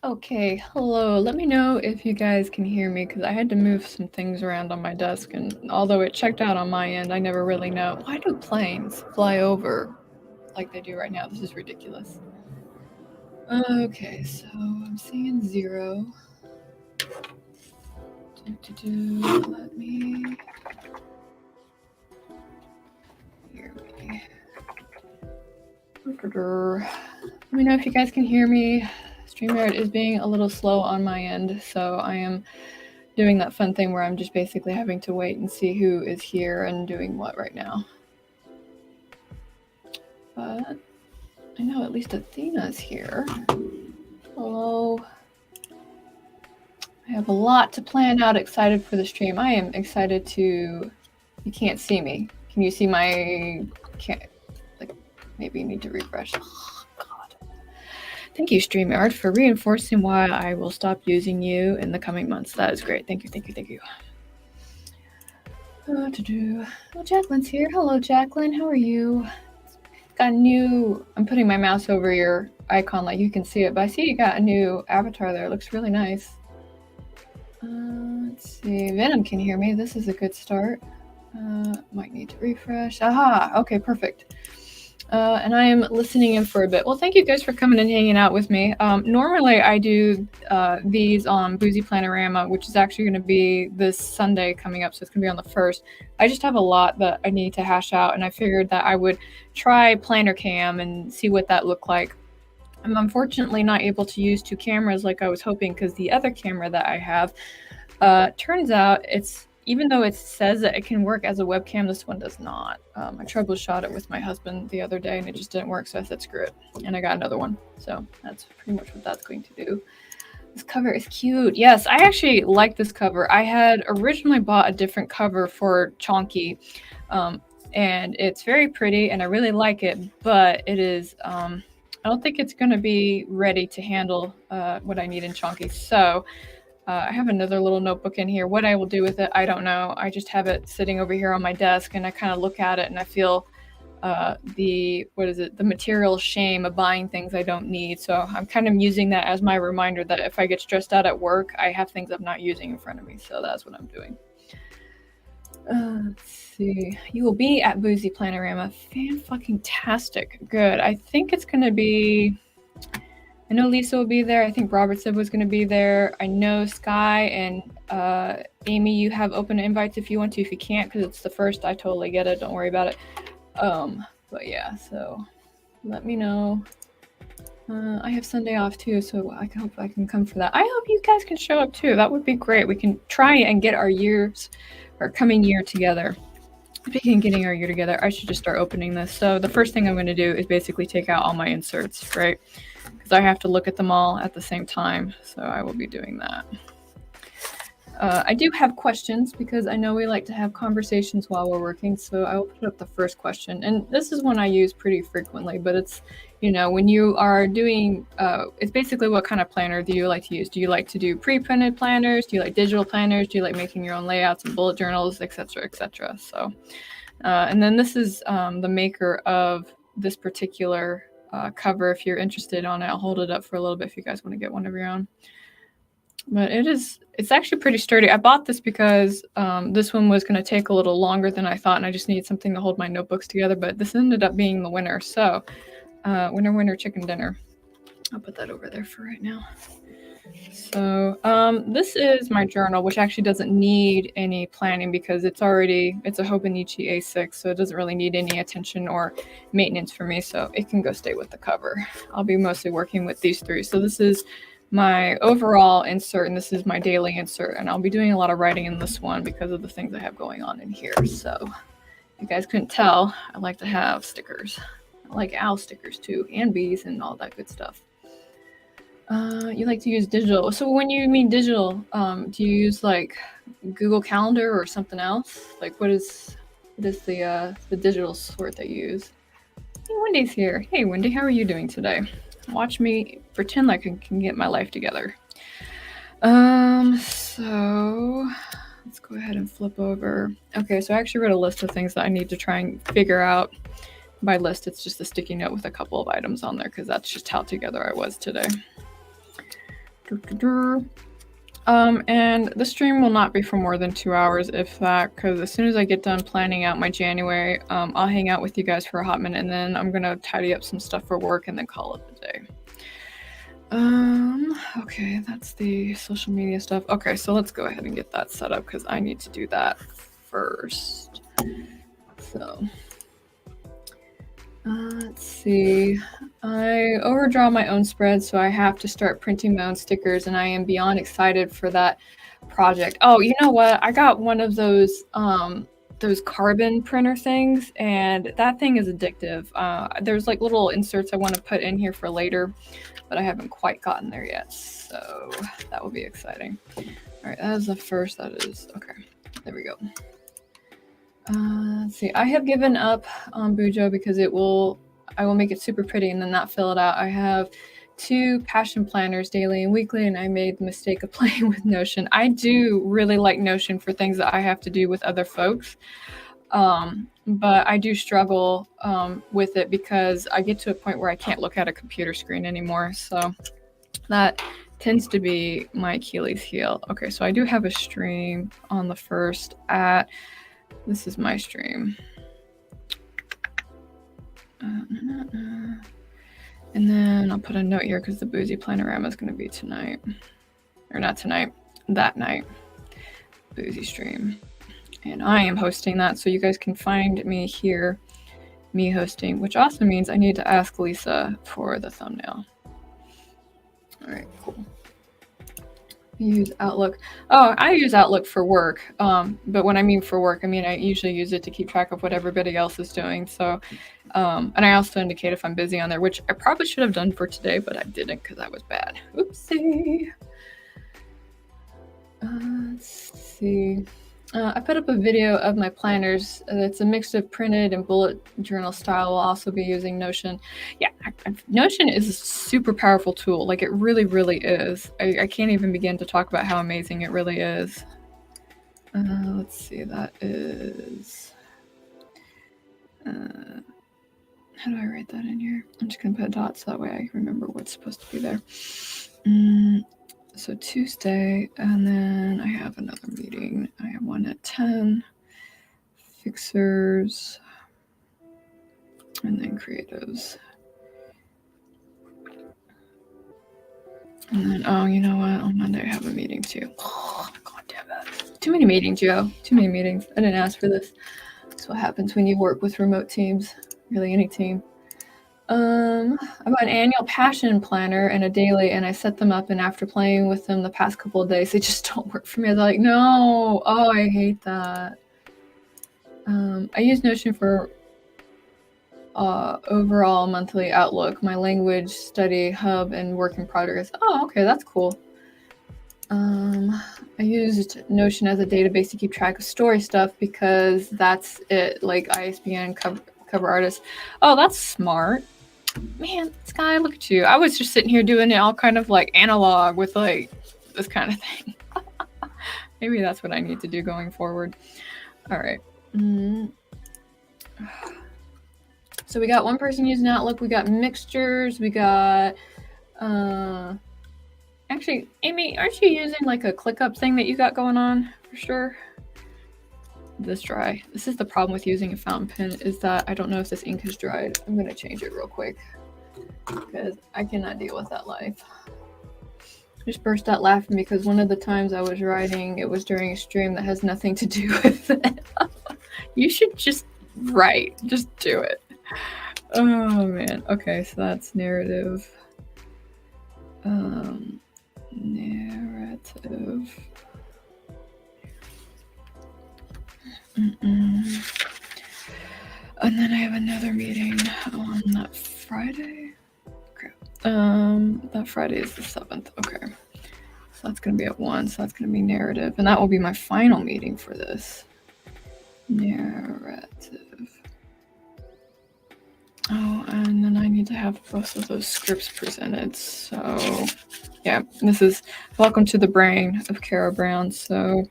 Okay, hello. Let me know if you guys can hear me because I had to move some things around on my desk, and although it checked out on my end, I never really know. Why do planes fly over like they do right now? This is ridiculous. Okay, so I'm seeing 0. Let me hear me. Let me know if you guys can hear me. StreamYard is being a little slow on my end, so I am doing that fun thing where I'm just basically having to wait and see who is here and doing what right now. But I know at least Athena's here. Hello. I have a lot to plan out, excited for the stream. I am excited to... You can't see me. Can you see my... Can't... Like, maybe you need to refresh. Oh, God. Thank you, StreamYard, for reinforcing why I will stop using you in the coming months. That is great. Thank you, thank you, thank you. Oh, Jacqueline's here. Hello, Jacqueline. How are you? Got a new... I'm putting my mouse over your icon like you can see it, but I see you got a new avatar there. It looks really nice. Let's see. Venom can hear me. This is a good start. Might need to refresh. Aha! Okay, perfect. And I am listening in for a bit. Well, thank you guys for coming and hanging out with me. Normally, I do these on Boozy-Plan-o-Rama, which is actually going to be this Sunday coming up, so it's going to be on the 1st. I just have a lot that I need to hash out, and I figured that I would try Planner Cam and see what that looked like. I'm unfortunately not able to use 2 cameras like I was hoping, because the other camera that I have turns out it's... Even though it says that it can work as a webcam, this one does not. I troubleshot it with my husband the other day and it just didn't work, so I said screw it. And I got another one. So that's pretty much what that's going to do. This cover is cute. Yes, I actually like this cover. I had originally bought a different cover for Chonky, and it's very pretty and I really like it, but it is... I don't think it's going to be ready to handle what I need in Chonky. So... I have another little notebook in here. What I will do with it, I don't know. I just have it sitting over here on my desk, and I kind of look at it, and I feel the material shame of buying things I don't need. So I'm kind of using that as my reminder that if I get stressed out at work, I have things I'm not using in front of me. So that's what I'm doing. Let's see. You will be at Boozy-Plan-o-Rama. Fan-fucking-tastic. Good. I think it's going to be... I know Lisa will be there. I think Robert said was going to be there. I know Sky and Amy, you have open invites if you want to. If you can't, because it's the 1st, I totally get it. Don't worry about it. But yeah, so let me know. I have Sunday off too, so I hope I can come for that. I hope you guys can show up too. That would be great. We can try and get our coming year together. Speaking of getting our year together, I should just start opening this. So the first thing I'm going to do is basically take out all my inserts, right? Because I have to look at them all at the same time, so I will be doing that. I do have questions because I know we like to have conversations while we're working, so I will put up the first question. And this is one I use pretty frequently, but it's, when you are doing, it's basically what kind of planner do you like to use? Do you like to do pre-printed planners? Do you like digital planners? Do you like making your own layouts and bullet journals, etc., etc.? So, and then this is the maker of this particular cover. If you're interested on it, I'll hold it up for a little bit if you guys want to get one of your own. But it's actually pretty sturdy. I bought this because this one was going to take a little longer than I thought, and I just needed something to hold my notebooks together, but this ended up being the winner. So winner, chicken dinner. I'll put that over there for right now. So this is my journal, which actually doesn't need any planning because it's a Hobonichi A6, so it doesn't really need any attention or maintenance for me, so it can go stay with the cover. I'll be mostly working with these 3. So this is my overall insert, and this is my daily insert, and I'll be doing a lot of writing in this one because of the things I have going on in here. So if you guys couldn't tell, I like to have stickers. I like owl stickers too, and bees and all that good stuff. You like to use digital. So when you mean digital, do you use like Google Calendar or something else? Like what is the digital sort that you use? Hey, Wendy's here. Hey, Wendy, how are you doing today? Watch me pretend like I can get my life together. So let's go ahead and flip over. Okay, so I actually wrote a list of things that I need to try and figure out. By list, it's just a sticky note with a couple of items on there because that's just how together I was today. And the stream will not be for more than 2 hours, if that, because as soon as I get done planning out my January, I'll hang out with you guys for a hot minute, and then I'm gonna tidy up some stuff for work and then call it a day. Okay, that's the social media stuff. Okay, so let's go ahead and get that set up because I need to do that first. So let's see. I overdraw my own spread, so I have to start printing my own stickers, and I am beyond excited for that project. Oh, you know what? I got one of those carbon printer things, and that thing is addictive. There's like little inserts I want to put in here for later, but I haven't quite gotten there yet, so that will be exciting. All right, that is the first. That is okay. There we go. Let's see. I have given up on Bujo because I will make it super pretty and then not fill it out. I have 2 passion planners, daily and weekly, and I made the mistake of playing with Notion. I do really like Notion for things that I have to do with other folks, but I do struggle with it because I get to a point where I can't look at a computer screen anymore. So that tends to be my Achilles heel. Okay, so I do have a stream on the 1st at... This is my stream. And then I'll put a note here because the Boozy-Plan-o-Rama is going to be tonight. Or not tonight, that night. Boozy stream. And I am hosting that, so you guys can find me here, me hosting, which also means I need to ask Lisa for the thumbnail. All right, cool. Use Outlook. Oh, I use Outlook for work. But when I mean for work, I mean I usually use it to keep track of what everybody else is doing. So, and I also indicate if I'm busy on there, which I probably should have done for today, but I didn't because I was bad. Oopsie. Let's see. I put up a video of my planners. It's a mix of printed and bullet journal style. We'll also be using Notion. Yeah, Notion is a super powerful tool. Like it really, really is. I can't even begin to talk about how amazing it really is. Let's see, that is... how do I write that in here? I'm just going to put dots so that way I remember what's supposed to be there. So Tuesday, and then I have another meeting. I have one at 10, fixers, and then creatives. And then, oh, you know what? On Monday I have a meeting too. Oh, God damn it. Too many meetings, Joe. Too many meetings. I didn't ask for this. That's what happens when you work with remote teams. Really, any team. I bought an annual passion planner and a daily, and I set them up, and after playing with them the past couple of days, they just don't work for me. I was like, no, oh, I hate that. I use Notion for overall monthly outlook, my language study hub, and work in progress. Oh, okay, that's cool. I used Notion as a database to keep track of story stuff because that's it, like ISBN, cover artist. Oh, that's smart. Man, Sky, look at you. I was just sitting here doing it all kind of like analog with like this kind of thing. Maybe that's what I need to do going forward. All right. So we got one person using Outlook. We got mixtures. We got... Actually, Amy, aren't you using like a ClickUp thing that you got going on for sure? This dry. This is the problem with using a fountain pen, is that I don't know if this ink is dried. I'm going to change it real quick because I cannot deal with that life. I just burst out laughing because one of the times I was writing, it was during a stream that has nothing to do with it. You should just write. Just do it. Oh, man. Okay, so that's narrative. Narrative. And then I have another meeting on that Friday. Okay. That Friday is the 7th. Okay. So that's going to be at 1. So that's going to be narrative. And that will be my final meeting for this. Narrative. Oh, and then I need to have both of those scripts presented. So, yeah, this is Welcome to the Brain of Carrow Brown. So,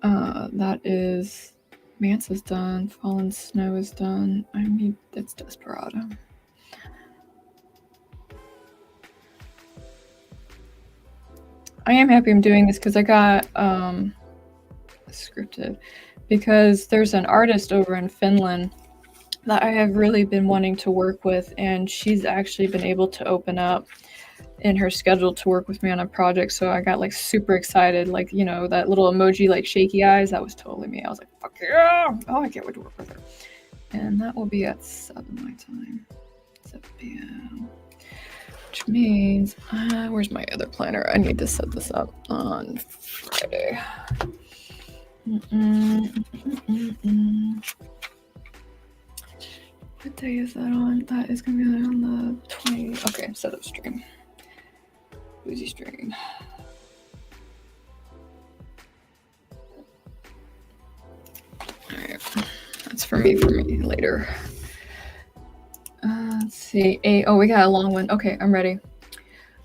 that is... Mance is done. Fallen Snow is done. I need... It's Desperado. I am happy I'm doing this because I got scripted, because there's an artist over in Finland that I have really been wanting to work with, and she's actually been able to open up in her schedule to work with me on a project. So I got like super excited, like, you know, that little emoji, like shaky eyes, that was totally me. I was like, fuck yeah! Oh, I can't wait to work with her. And that will be at 7 my time, 7 p.m. Which means, where's my other planner? I need to set this up on Friday. What day is that on? That is going to be on the 20th. Okay, setup stream. Boozy stream. Alright, that's for me later. Let's see. Oh, we got a long one. Okay, I'm ready.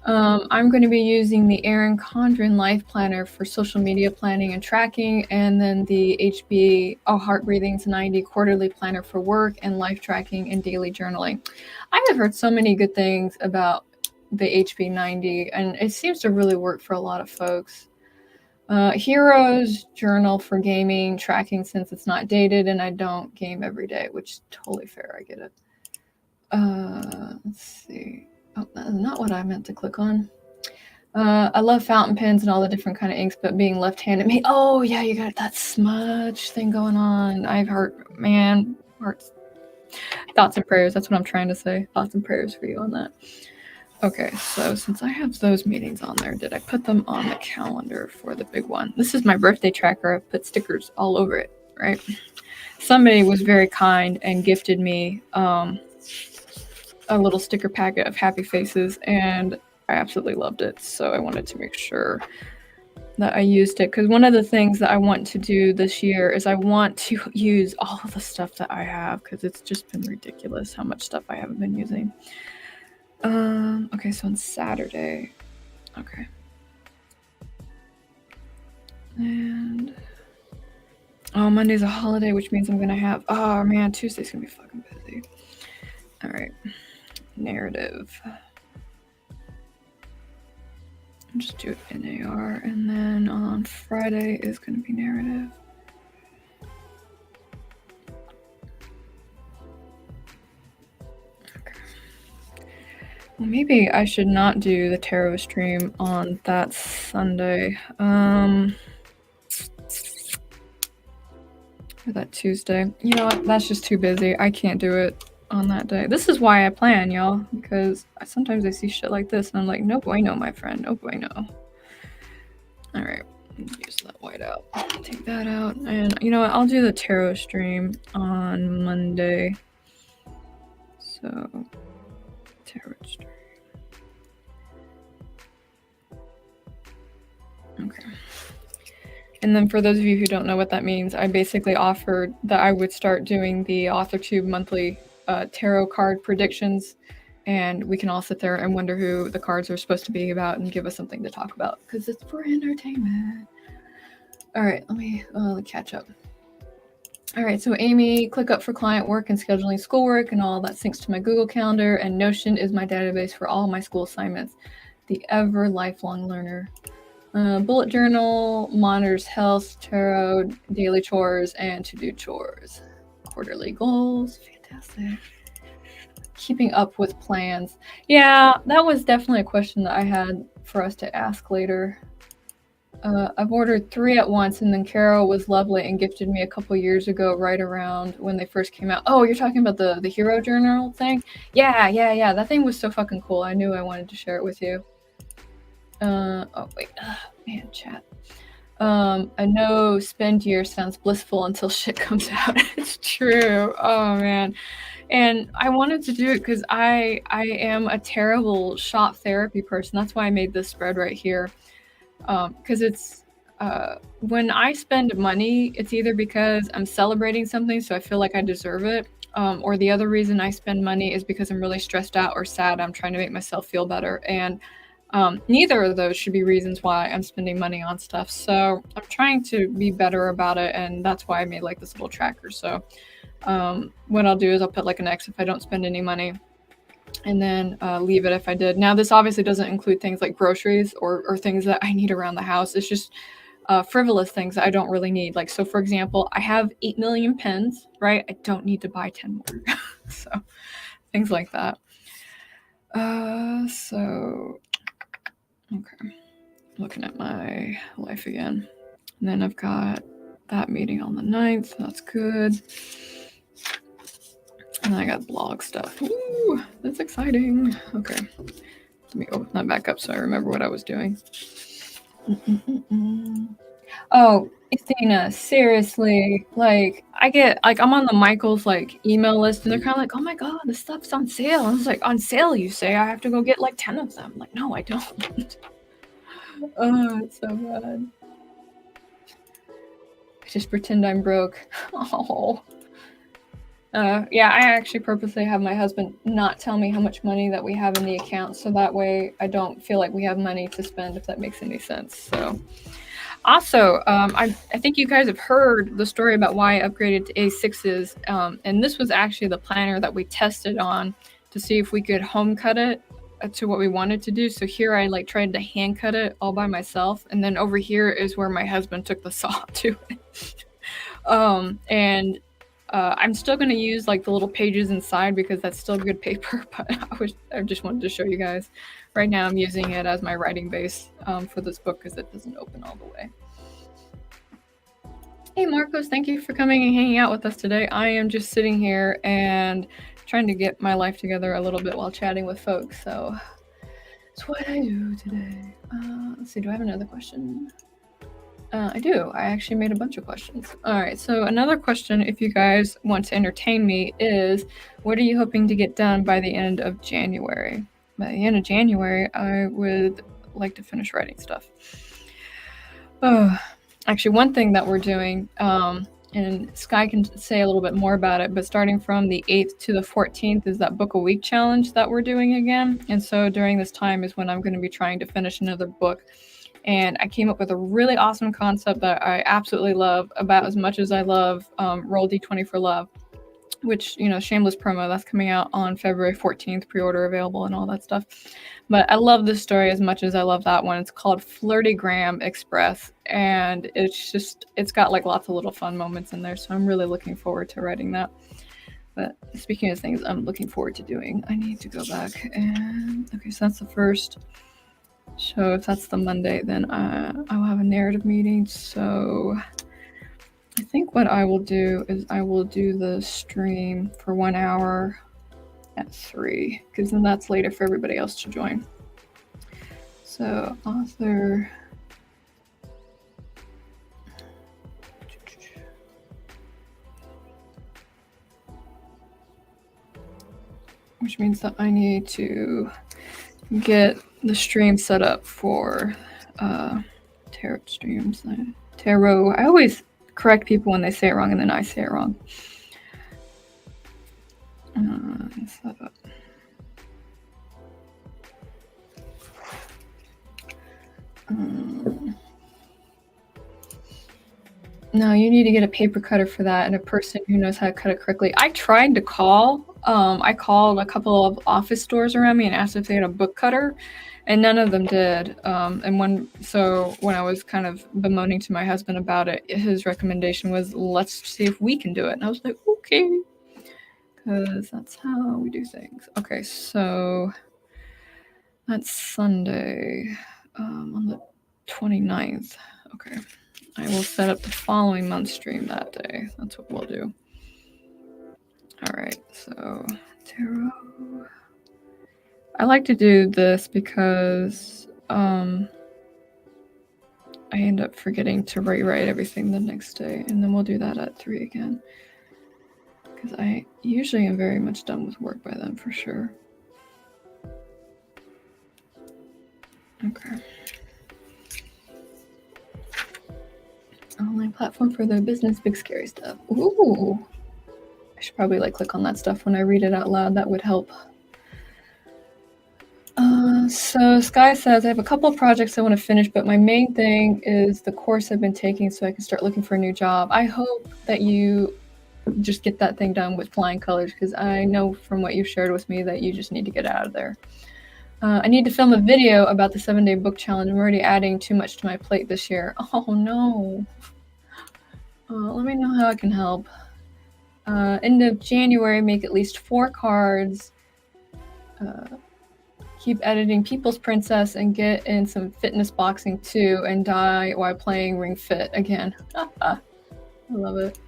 I'm going to be using the Erin Condren Life Planner for social media planning and tracking, and then the HB Heart Breathing's 90 Quarterly Planner for work and life tracking and daily journaling. I have heard so many good things about the HB 90, and it seems to really work for a lot of folks. Heroes Journal for gaming, tracking since it's not dated and I don't game every day, which is totally fair. I get it. Let's see. Oh, that's not what I meant to click on. I love fountain pens and all the different kind of inks, but being left-handed, oh yeah, you got that smudge thing going on. I've heard, man, hearts, thoughts and prayers. That's what I'm trying to say. Thoughts and prayers for you on that. Okay, so since I have those meetings on there, did I put them on the calendar for the big one? This is my birthday tracker. I put stickers all over it, right? Somebody was very kind and gifted me a little sticker packet of happy faces, and I absolutely loved it. So I wanted to make sure that I used it, because one of the things that I want to do this year is I want to use all of the stuff that I have, because it's just been ridiculous how much stuff I haven't been using. Okay, so on Saturday, okay. And Monday's a holiday, which means I'm gonna have, oh man, Tuesday's gonna be fucking busy. All right, narrative. I'll just do it in AR, and then on Friday is gonna be narrative. Well, maybe I should not do the tarot stream on that Sunday. Or that Tuesday. You know what? That's just too busy. I can't do it on that day. This is why I plan, y'all, because sometimes I see shit like this and I'm like, no bueno, my friend. No bueno. All right. Use that white out. Take that out. And you know what? I'll do the tarot stream on Monday. So, tarot stream. Okay. And then for those of you who don't know what that means, I basically offered that I would start doing the AuthorTube monthly tarot card predictions, and we can all sit there and wonder who the cards are supposed to be about and give us something to talk about, because it's for entertainment. All right, let me catch up. All right, so Amy, ClickUp for client work and scheduling schoolwork and all that syncs to my Google Calendar, and Notion is my database for all my school assignments. The ever lifelong learner. Bullet journal, monitors health, tarot, daily chores, and to-do chores. Quarterly goals, fantastic. Keeping up with plans. Yeah, that was definitely a question that I had for us to ask later. I've ordered 3 at once, and then Carrow was lovely and gifted me a couple years ago, right around when they first came out. Oh, you're talking about the hero journal thing? Yeah. That thing was so fucking cool. I knew I wanted to share it with you. Oh wait, man, chat. I know spend year sounds blissful until shit comes out. It's true. Oh man. And I wanted to do it because I am a terrible shop therapy person. That's why I made this spread right here. Because it's when I spend money, it's either because I'm celebrating something, so I feel like I deserve it, or the other reason I spend money is because I'm really stressed out or sad. I'm trying to make myself feel better, and neither of those should be reasons why I'm spending money on stuff. So I'm trying to be better about it, and that's why I made like this little tracker. So what I'll do is I'll put like an X if I don't spend any money. and then leave it if I did. Now, this obviously doesn't include things like groceries or things that I need around the house. It's just frivolous things that I don't really need. Like, so for example, I have 8 million pens, right? I don't need to buy 10 more. So things like that. So, okay. Looking at my life again. And then I've got that meeting on the 9th. That's good. And I got blog stuff. Ooh, that's exciting. Okay. Let me open that back up so I remember what I was doing. Oh, Athena, seriously. Like, I get, like, I'm on the Michaels, like, email list, and they're kind of like, oh my God, this stuff's on sale. And I was like, on sale, you say? I have to go get, like, 10 of them. I'm like, no, I don't. Oh, it's so bad. I just pretend I'm broke. Oh. Yeah, I actually purposely have my husband not tell me how much money that we have in the account, so that way I don't feel like we have money to spend, if that makes any sense. So, also, I think you guys have heard the story about why I upgraded to A6s, and this was actually the planner that we tested on to see if we could home cut it to what we wanted to do. So here I like tried to hand cut it all by myself, and then over here is where my husband took the saw to it. And I'm still going to use like the little pages inside because that's still good paper, but I just wanted to show you guys. Right now I'm using it as my writing base for this book because it doesn't open all the way. Hey Marcos, thank you for coming and hanging out with us today. I am just sitting here and trying to get my life together a little bit while chatting with folks, so that's what I do today. Let's see, do I have another question? I do. I actually made a bunch of questions. All right, so another question, if you guys want to entertain me, is what are you hoping to get done by the end of January? By the end of January, I would like to finish writing stuff. Oh, actually, one thing that we're doing, and Sky can say a little bit more about it, but starting from the 8th to the 14th is that book a week challenge that we're doing again. And so during this time is when I'm going to be trying to finish another book. And I came up with a really awesome concept that I absolutely love, about as much as I love Roll D20 for Love, which, you know, shameless promo, that's coming out on February 14th, pre-order available and all that stuff. But I love this story as much as I love that one. It's called Flirtygram Express, and it's got like lots of little fun moments in there, so I'm really looking forward to writing that. But speaking of things I'm looking forward to doing, I need to go back and, okay, so that's the first. So if that's the Monday, then I will have a narrative meeting. So I think what I will do is I will do the stream for 1 hour at 3, because then that's later for everybody else to join. So author, which means that I need to get the stream set up for tarot streams. Tarot. I always correct people when they say it wrong, and then I say it wrong. Set up. No, you need to get a paper cutter for that and a person who knows how to cut it correctly. I tried to call. I called a couple of office stores around me and asked if they had a book cutter, and none of them did. And when I was kind of bemoaning to my husband about it, his recommendation was, let's see if we can do it. And I was like, okay, because that's how we do things. Okay, so that's Sunday on the 29th. Okay. I will set up the following month's stream that day. That's what we'll do. All right, so tarot. I like to do this because I end up forgetting to rewrite everything the next day, and then we'll do that at 3 again. Because I usually am very much done with work by then, for sure. Okay. Online platform for their business, big scary stuff. Ooh. I should probably like click on that stuff when I read it out loud. That would help. So Sky says, I have a couple of projects I want to finish, but my main thing is the course I've been taking so I can start looking for a new job. I hope that you just get that thing done with flying colors, because I know from what you shared with me that you just need to get out of there. I need to film a video about the 7-day book challenge. I'm already adding too much to my plate this year. Oh no. Let me know how I can help. End of January, make at least 4 cards. Keep editing People's Princess and get in some fitness boxing too, and die while playing Ring Fit again. I love it.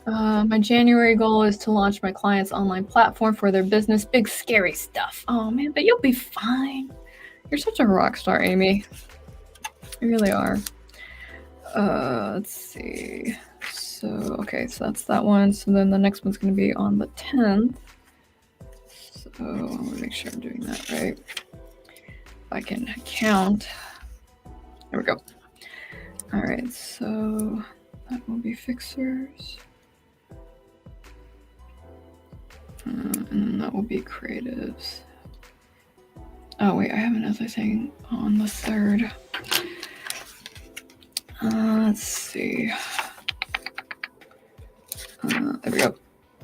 My January goal is to launch my clients' online platform for their business. Big scary stuff. Oh man, but you'll be fine. You're such a rock star, Amy. You really are. Let's see. So, okay, so that's that one. So then the next one's going to be on the 10th. So I want to make sure I'm doing that right. If I can count. There we go. All right, so that will be fixers. And then that will be creatives. Oh wait, I have another thing on the 3rd. Let's see. There we go.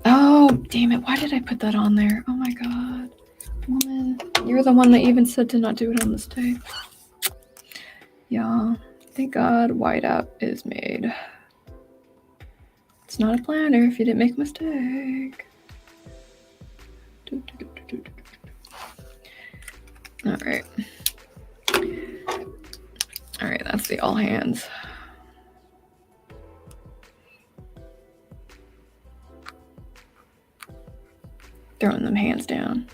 Oh, damn it. Why did I put that on there? Oh my god. Woman, you're the one that even said to not do it on this day. Yeah. Thank God whiteout is made. It's not a planner if you didn't make a mistake. Alright. Alright, that's the all hands. Throwing them hands down.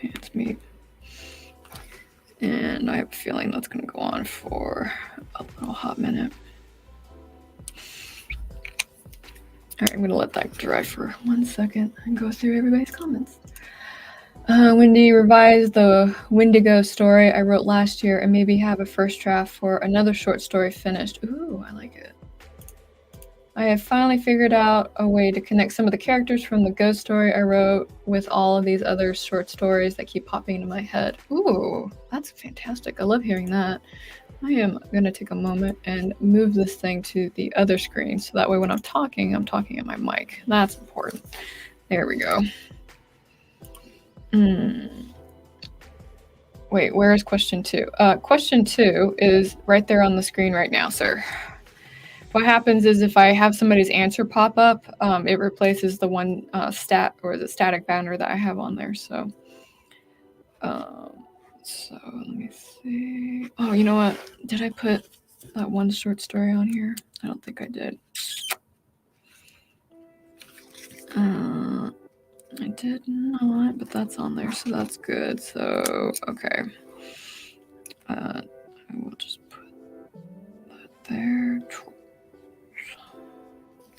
Hands meet. And I have a feeling that's going to go on for a little hot minute. Alright, I'm going to let that dry for 1 second and go through everybody's comments. Wendy revised the Wendigo story I wrote last year and maybe have a first draft for another short story finished. Ooh, I like it. I have finally figured out a way to connect some of the characters from the ghost story I wrote with all of these other short stories that keep popping into my head. Ooh, that's fantastic. I love hearing that. I am going to take a moment and move this thing to the other screen so that way when I'm talking at my mic. That's important. There we go. Wait, where is question 2? Question 2 is right there on the screen right now, sir. What happens is if I have somebody's answer pop up, it replaces the one static banner that I have on there. So let me see. Oh, you know what? Did I put that one short story on here? I don't think I did. I did not, but that's on there, so that's good. So, okay. I will just put that there.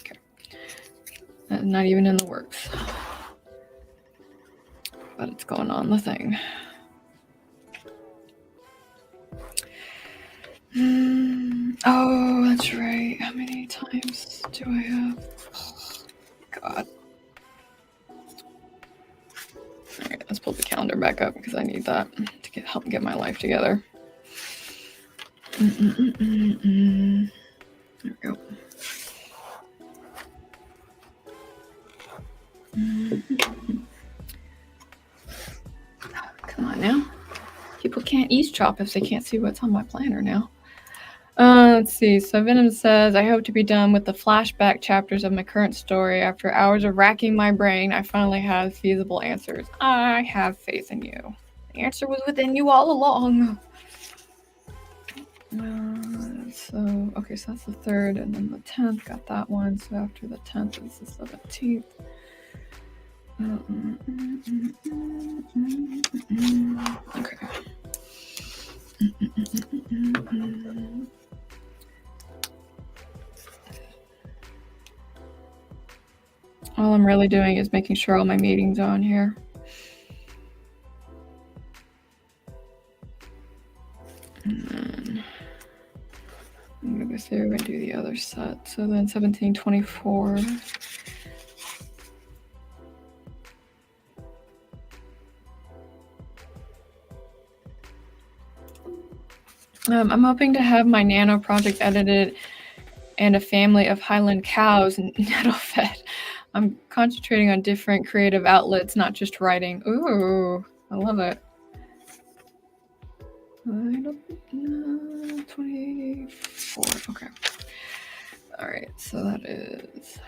Okay. Not even in the works. But it's going on the thing. Oh, that's right. How many times do I have? Oh, God. All right, let's pull the calendar back up because I need that to help get my life together. There we go. Come on now. People can't eavesdrop if they can't see what's on my planner now. Let's see. So Venom says, I hope to be done with the flashback chapters of my current story. After hours of racking my brain, I finally have feasible answers. I have faith in you. The answer was within you all along. Okay, so that's the 3rd, and then the 10th, got that one. So after the 10th is the 17th. Okay. All I'm really doing is making sure all my meetings are on here. And then I'm going to go through and do the other set. So then 1724. I'm hoping to have my nano project edited and a family of Highland cows nettle fed. I'm concentrating on different creative outlets, not just writing. Ooh, I love it. 24. Okay. All right, so that is.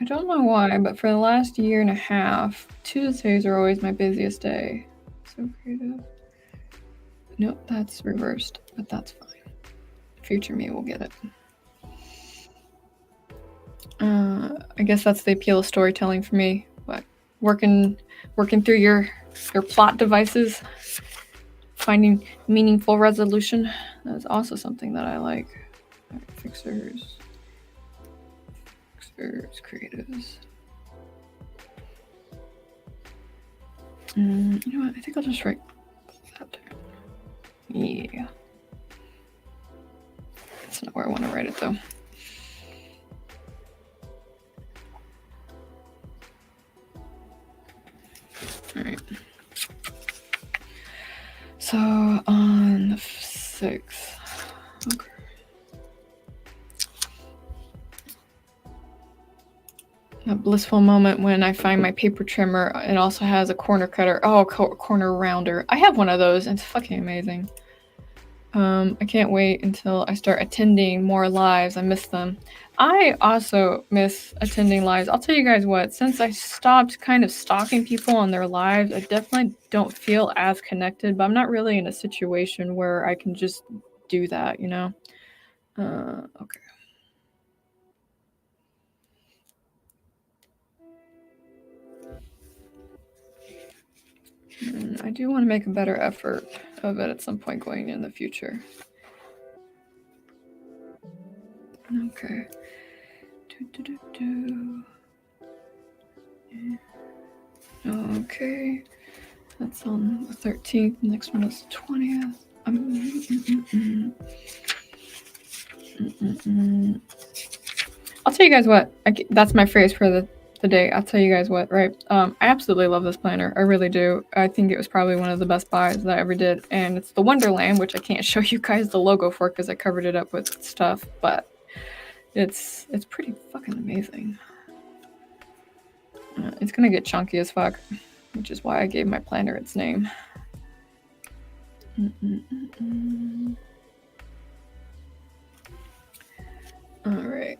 I don't know why, but for the last year and a half, Tuesdays are always my busiest day. So creative. Nope, that's reversed, but that's fine. Future me will get it. I guess that's the appeal of storytelling for me. What, working through your plot devices, finding meaningful resolution. That is also something that I like. All right, fixers, creatives. You know what? I think I'll just write that down. Yeah. That's not where I want to write it though. All right. So on the 6th. Okay. A blissful moment when I find my paper trimmer. It also has a corner cutter. Oh, corner rounder. I have one of those. And it's fucking amazing. I can't wait until I start attending more lives. I miss them. I also miss attending lives. I'll tell you guys what, since I stopped kind of stalking people on their lives, I definitely don't feel as connected, but I'm not really in a situation where I can just do that, you know? Okay. I do want to make a better effort of it at some point going in the future. Okay. Okay. That's on the 13th. Next one is the 20th. I'll tell you guys what. That's my phrase for the day. I'll tell you guys what, right? I absolutely love this planner. I really do. I think it was probably one of the best buys that I ever did. And it's the Wonderland, which I can't show you guys the logo for because I covered it up with stuff. But it's pretty fucking amazing. It's going to get chunky as fuck, which is why I gave my planner its name. All right.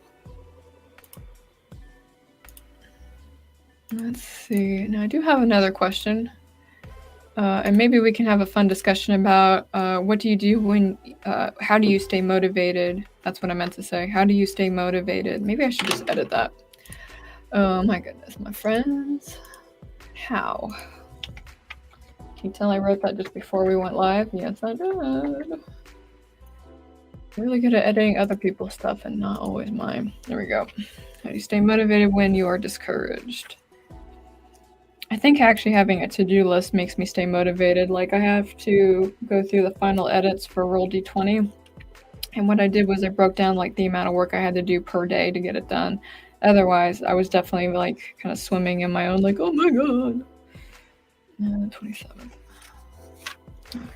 Let's see. Now I do have another question. And maybe we can have a fun discussion about what do you do when, how do you stay motivated? That's what I meant to say. How do you stay motivated? Maybe I should just edit that. Oh my goodness, my friends. How? Can you tell I wrote that just before we went live? Yes, I did. I'm really good at editing other people's stuff and not always mine. There we go. How do you stay motivated when you are discouraged? I think actually having a to-do list makes me stay motivated. Like I have to go through the final edits for Roll D20. And what I did was I broke down like the amount of work I had to do per day to get it done. Otherwise, I was definitely like kind of swimming in my own like, oh my god. 27. Okay.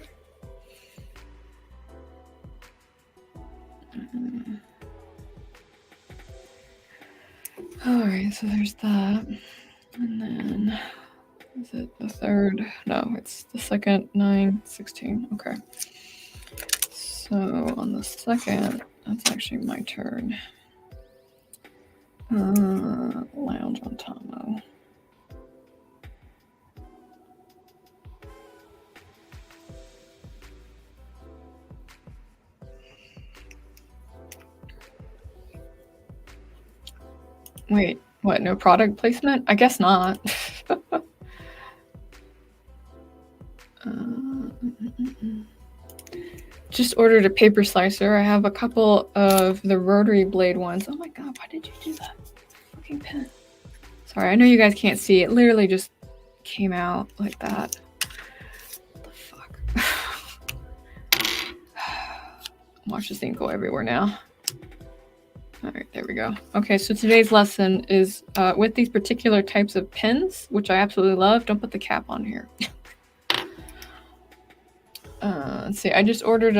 All right, so there's that. And then, is it the 3rd? No, it's the 2nd, 9, 16. Okay. So on the 2nd, that's actually my turn. Lounge on Tomo. Wait, what? No product placement? I guess not. Just ordered a paper slicer. I have a couple of the rotary blade ones. Oh my god, why did you do that? Fucking pen. Sorry, I know you guys can't see. It literally just came out like that. What the fuck? Watch this thing go everywhere now. All right, there we go. Okay, so today's lesson is with these particular types of pens, which I absolutely love. Don't put the cap on here. Let's see. I just ordered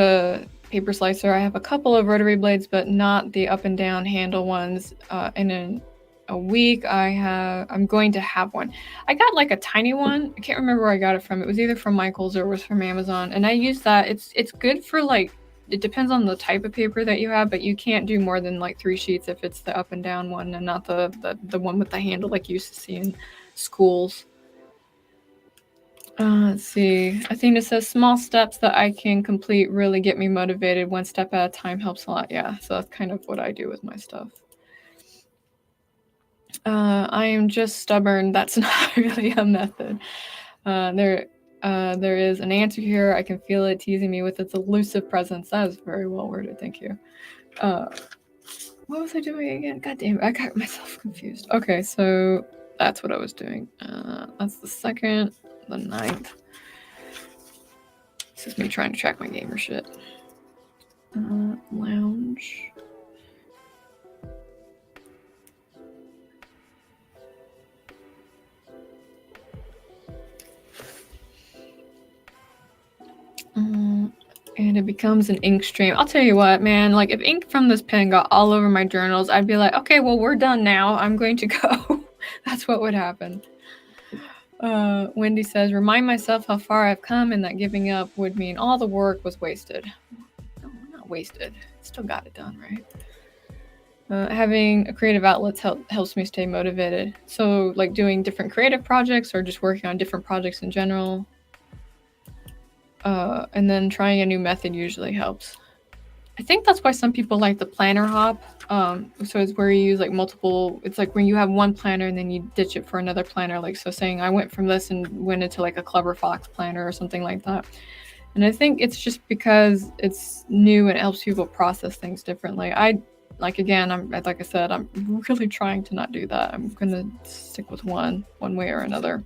paper slicer. I have a couple of rotary blades, but not the up and down handle ones. And in a week, I'm going to have one. I got like a tiny one. I can't remember where I got it from. It was either from Michael's or it was from Amazon, and I use that. It's good for like, it depends on the type of paper that you have, but you can't do more than like 3 sheets if it's the up and down one and not the one with the handle like you used to see in schools. Let's see. Athena says small steps that I can complete really get me motivated. One step at a time helps a lot. Yeah, so that's kind of what I do with my stuff. I am just stubborn. That's not really a method. There is an answer here. I can feel it teasing me with its elusive presence. That is very well worded. Thank you. What was I doing again? God damn it, I got myself confused. Okay, so that's what I was doing. That's the 2nd, the 9th. This is me trying to track my gamer shit. Lounge. And it becomes an ink stream. I'll tell you what, man, like if ink from this pen got all over my journals, I'd be like, okay, well, we're done now. I'm going to go. That's what would happen. Wendy says, remind myself how far I've come and that giving up would mean all the work was wasted. No, not wasted. Still got it done, right? Having a creative outlet helps me stay motivated. So like doing different creative projects or just working on different projects in general. And then trying a new method usually helps. I think that's why some people like the planner hop. So it's where you use like multiple, it's like when you have one planner and then you ditch it for another planner. Like, so saying I went from this and went into like a Clever Fox planner or something like that. And I think it's just because it's new and it helps people process things differently. Like I said, I'm really trying to not do that. I'm going to stick with one way or another.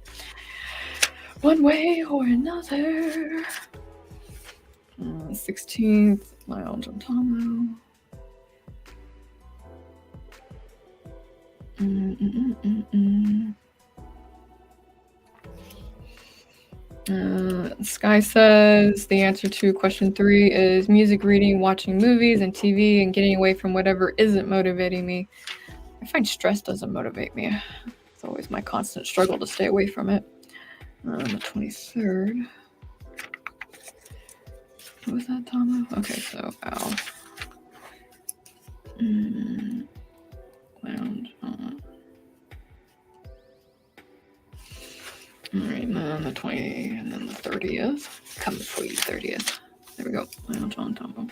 One way or another. 16th, Lounge on Tomo. Sky says the answer to question 3 is music, reading, watching movies and TV, and getting away from whatever isn't motivating me. I find stress doesn't motivate me. It's always my constant struggle to stay away from it. On the 23rd. What was that, Tomo? Okay, so ow. Lounge on. Alright, and then the 20th, and then the 30th. Come before you, 30th. There we go. Lounge on Tomo.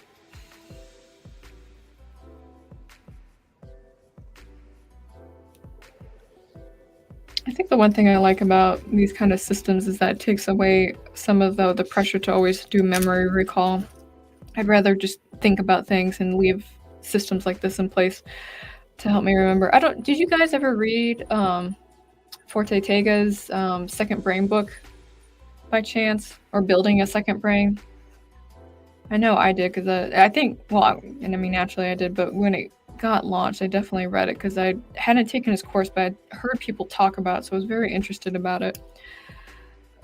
I think the one thing I like about these kind of systems is that it takes away some of the pressure to always do memory recall. I'd rather just think about things and leave systems like this in place to help me remember. Did you guys ever read Forte Tega's Second Brain book by chance, or Building a Second Brain? I know I did, because I think, well, and I mean, naturally I did, but when it got launched, I definitely read it because I hadn't taken his course, but I'd heard people talk about it, so I was very interested about it.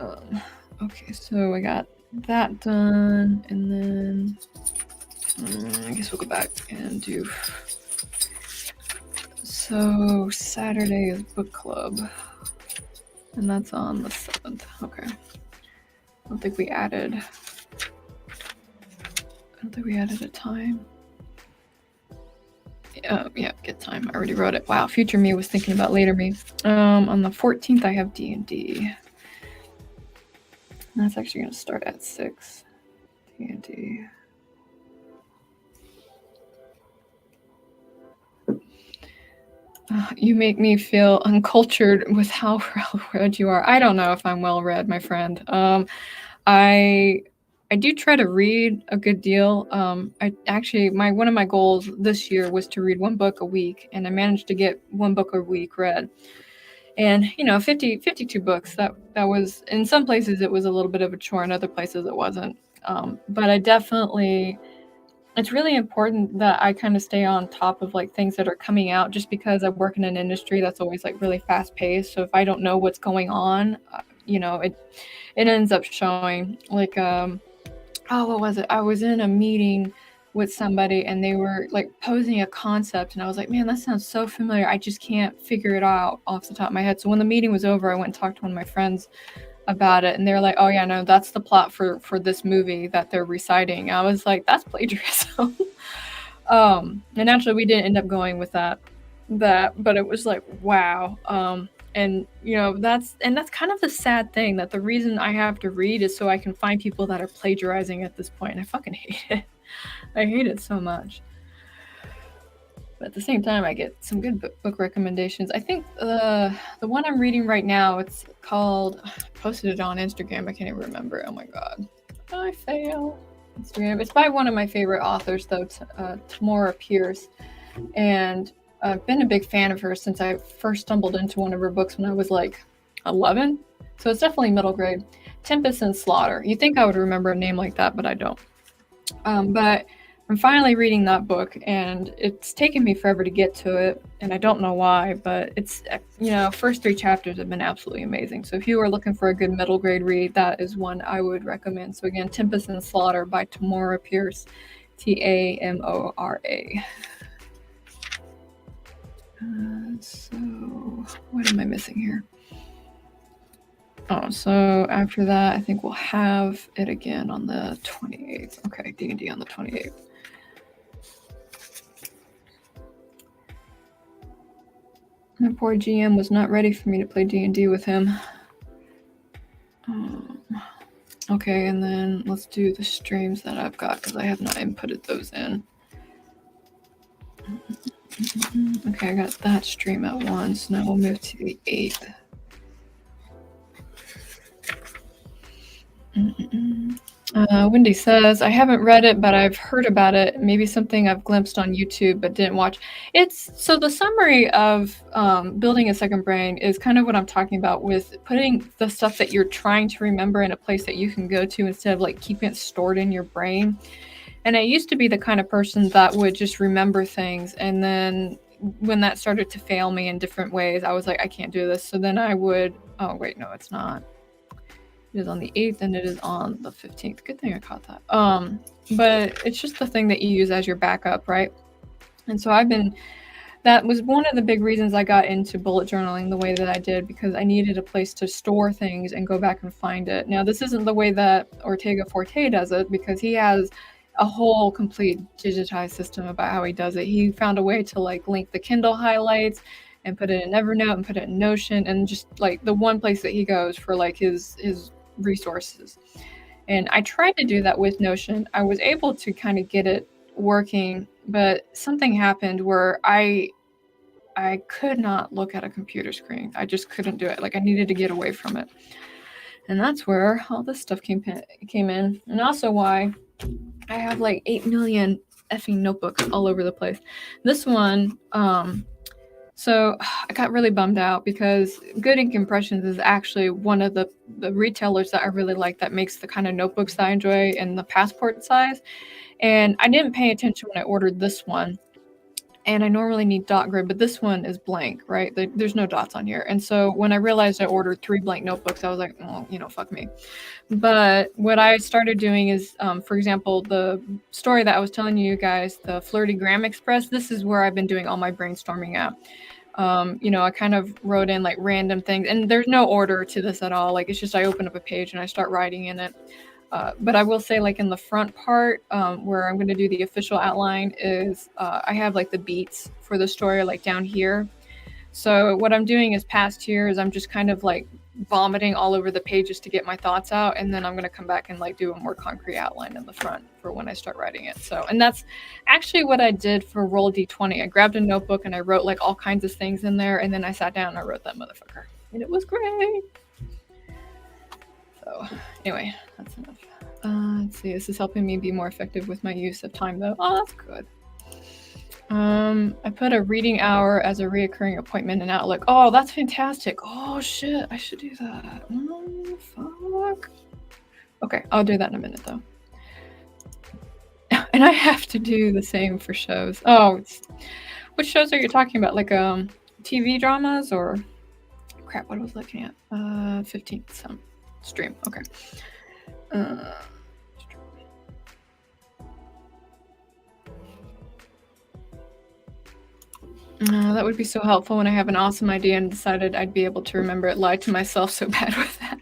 Okay, so I got that done, and then I guess we'll go back and do. So Saturday is book club, and that's on the 7th. Okay, I don't think we added a time. Yeah, get time. I already wrote it. Wow, future me was thinking about later me. On the 14th, I have D&D. That's actually going to start at 6. D&D. You make me feel uncultured with how well-read you are. I don't know if I'm well-read, my friend. I do try to read a good deal. I actually, one of my goals this year was to read 1 book a week, and I managed to get 1 book a week read. And 52 books. That was, in some places it was a little bit of a chore, in other places it wasn't. But I definitely, it's really important that I kind of stay on top of like things that are coming out, just because I work in an industry that's always like really fast paced. So if I don't know what's going on, it ends up showing. Like oh, what was it? I was in a meeting with somebody and they were like posing a concept and I was like, man, that sounds so familiar. I just can't figure it out off the top of my head. So when the meeting was over, I went and talked to one of my friends about it and they're like, oh yeah, no, that's the plot for this movie that they're reciting. I was like, that's plagiarism. And actually we didn't end up going with that, but it was like, wow. And you know, that's kind of the sad thing, that the reason I have to read is so I can find people that are plagiarizing at this point, and I fucking hate it. I hate it so much. But at the same time, I get some good book recommendations. I think the one I'm reading right now, it's called, I posted it on Instagram, I can't even remember. Oh my god, I fail. Instagram. It's by one of my favorite authors, though, Tamora Pierce, and I've been a big fan of her since I first stumbled into one of her books when I was like 11. So it's definitely middle grade. Tempest and Slaughter. You think I would remember a name like that, but I don't. But I'm finally reading that book, and it's taken me forever to get to it, and I don't know why, but it's, you know, first 3 chapters have been absolutely amazing. So if you are looking for a good middle grade read, that is one I would recommend. So again, Tempest and Slaughter by Tamora Pierce, Tamora. So what am I missing here? Oh, so after that, I think we'll have it again on the 28th. Okay, D&D on the 28th. My poor GM was not ready for me to play D&D with him. Okay, and then let's do the streams that I've got, because I have not inputted those in. Okay, I got that stream at 1, so now we'll move to the 8th. Wendy says, I haven't read it, but I've heard about it. Maybe something I've glimpsed on YouTube but didn't watch. So the summary of building a second brain is kind of what I'm talking about, with putting the stuff that you're trying to remember in a place that you can go to instead of like keeping it stored in your brain. And I used to be the kind of person that would just remember things, and then when that started to fail me in different ways, I was like, I can't do this. So then I would, oh wait, no, it's not. It is on the 8th and it is on the 15th. Good thing I caught that. But it's just the thing that you use as your backup, right? And so that was one of the big reasons I got into bullet journaling the way that I did, because I needed a place to store things and go back and find it. Now, this isn't the way that Ortega Forte does it, because he has a whole complete digitized system about how he does it. He found a way to like link the Kindle highlights and put it in Evernote and put it in Notion, and just like the one place that he goes for like his resources. And I tried to do that with Notion. I was able to kind of get it working, but something happened where I could not look at a computer screen. I just couldn't do it. Like, I needed to get away from it. And that's where all this stuff came in. And also why I have like 8 million effing notebooks all over the place. This one, so I got really bummed out, because Good Ink Impressions is actually one of the retailers that I really like, that makes the kind of notebooks that I enjoy in the passport size. And I didn't pay attention when I ordered this one. And I normally need dot grid, but this one is blank, right? There's no dots on here. And so when I realized I ordered 3 blank notebooks, I was like, oh, you know, fuck me. But what I started doing is, for example, the story that I was telling you guys, the Flirty Gram Express, this is where I've been doing all my brainstorming at. You know, I kind of wrote in like random things, and there's no order to this at all. Like, it's just I open up a page and I start writing in it. But I will say, like, in the front part, where I'm going to do the official outline, is I have like the beats for the story like down here. So what I'm doing is past years, I'm just kind of like vomiting all over the pages to get my thoughts out, and then I'm going to come back and like do a more concrete outline in the front for when I start writing it. So, and that's actually what I did for Roll D20. I grabbed a notebook and I wrote like all kinds of things in there, and then I sat down and I wrote that motherfucker, and it was great. So anyway, that's enough. Let's see, this is helping me be more effective with my use of time, though. Oh, that's good. I put a reading hour as a reoccurring appointment in Outlook. Oh, that's fantastic. Oh, shit, I should do that. Oh, fuck. Okay, I'll do that in a minute, though. And I have to do the same for shows. Oh, which shows are you talking about? Like TV dramas or... Crap, what was I looking at? 15th stream. Okay. That would be so helpful when I have an awesome idea and decided I'd be able to remember it. Lied to myself so bad with that.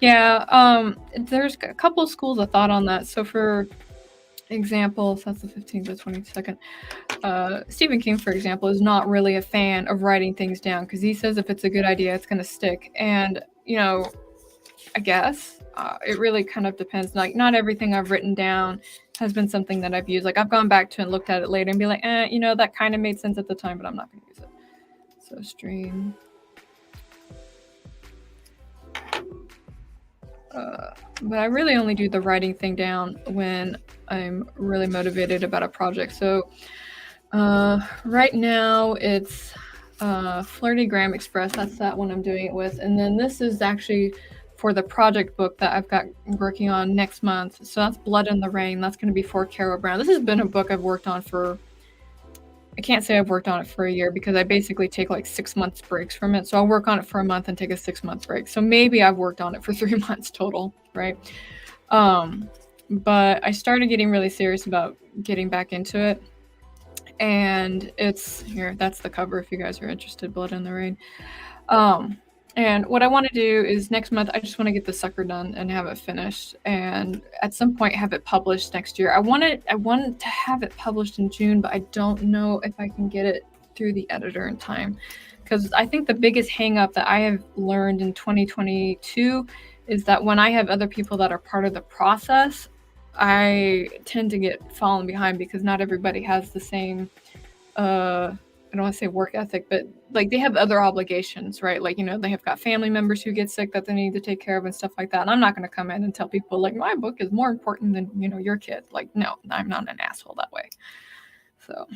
Yeah, there's a couple of schools of thought on that. So for example, so that's the 15th to 22nd. Stephen King, for example, is not really a fan of writing things down because he says if it's a good idea, it's going to stick. And, you know, I guess it really kind of depends. Like, not everything I've written down has been something that I've used. Like, I've gone back to and looked at it later and be like, you know, that kind of made sense at the time, but I'm not going to use it. So stream. But I really only do the writing thing down when I'm really motivated about a project. So right now it's Flirty Graham Express. That's that one I'm doing it with. And then this is actually for the project book that I've got working on next month. So that's Blood in the Rain. That's going to be for Carrow Brown. This has been a book I've worked on for, I can't say I've worked on it for a year because I basically take like 6 months breaks from it. So I'll work on it for a month and take a 6-month break. So maybe I've worked on it for 3 months total, right? But I started getting really serious about getting back into it. And it's here, that's the cover if you guys are interested, Blood in the Rain. And what I want to do is next month, I just want to get the sucker done and have it finished. And at some point have it published next year. I want to have it published in June, but I don't know if I can get it through the editor in time. Because I think the biggest hang up that I have learned in 2022 is that when I have other people that are part of the process, I tend to get fallen behind because not everybody has the same, I don't want to say work ethic, but like they have other obligations, right? Like, you know, they have got family members who get sick that they need to take care of and stuff like that. And I'm not going to come in and tell people like my book is more important than, you know, your kid. Like, no, I'm not an asshole that way. So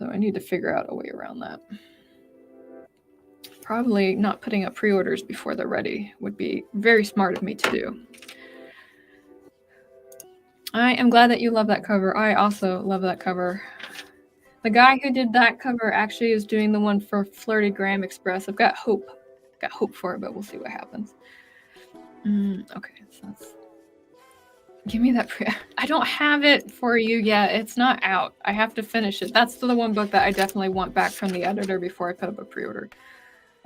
I need to figure out a way around that. Probably not putting up pre-orders before they're ready would be very smart of me to do. I am glad that you love that cover. I also love that cover. The guy who did that cover actually is doing the one for Flirty Graham Express. I've got hope. For it, but we'll see what happens. Okay, so that's... Give me that I don't have it for you yet. It's not out. I have to finish it. That's the one book that I definitely want back from the editor before I put up a pre-order.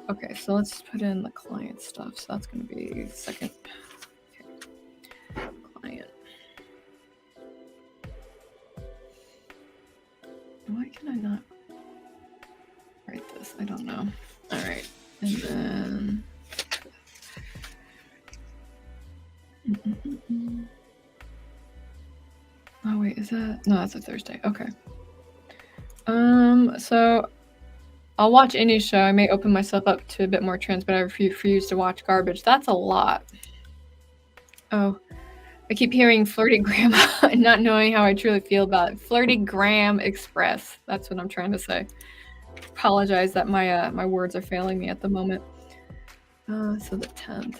Okay, so let's put in the client stuff. So that's going to be second. Okay. Client. Why can I not write this? I don't know. All right. And then... Oh, wait, is that... No, that's a Thursday. Okay. So I'll watch any show. I may open myself up to a bit more trends, but I refuse to watch garbage. That's a lot. Oh, I keep hearing Flirty Graham and not knowing how I truly feel about it. Flirty Graham Express. That's what I'm trying to say. Apologize that my words are failing me at the moment. So the 10th.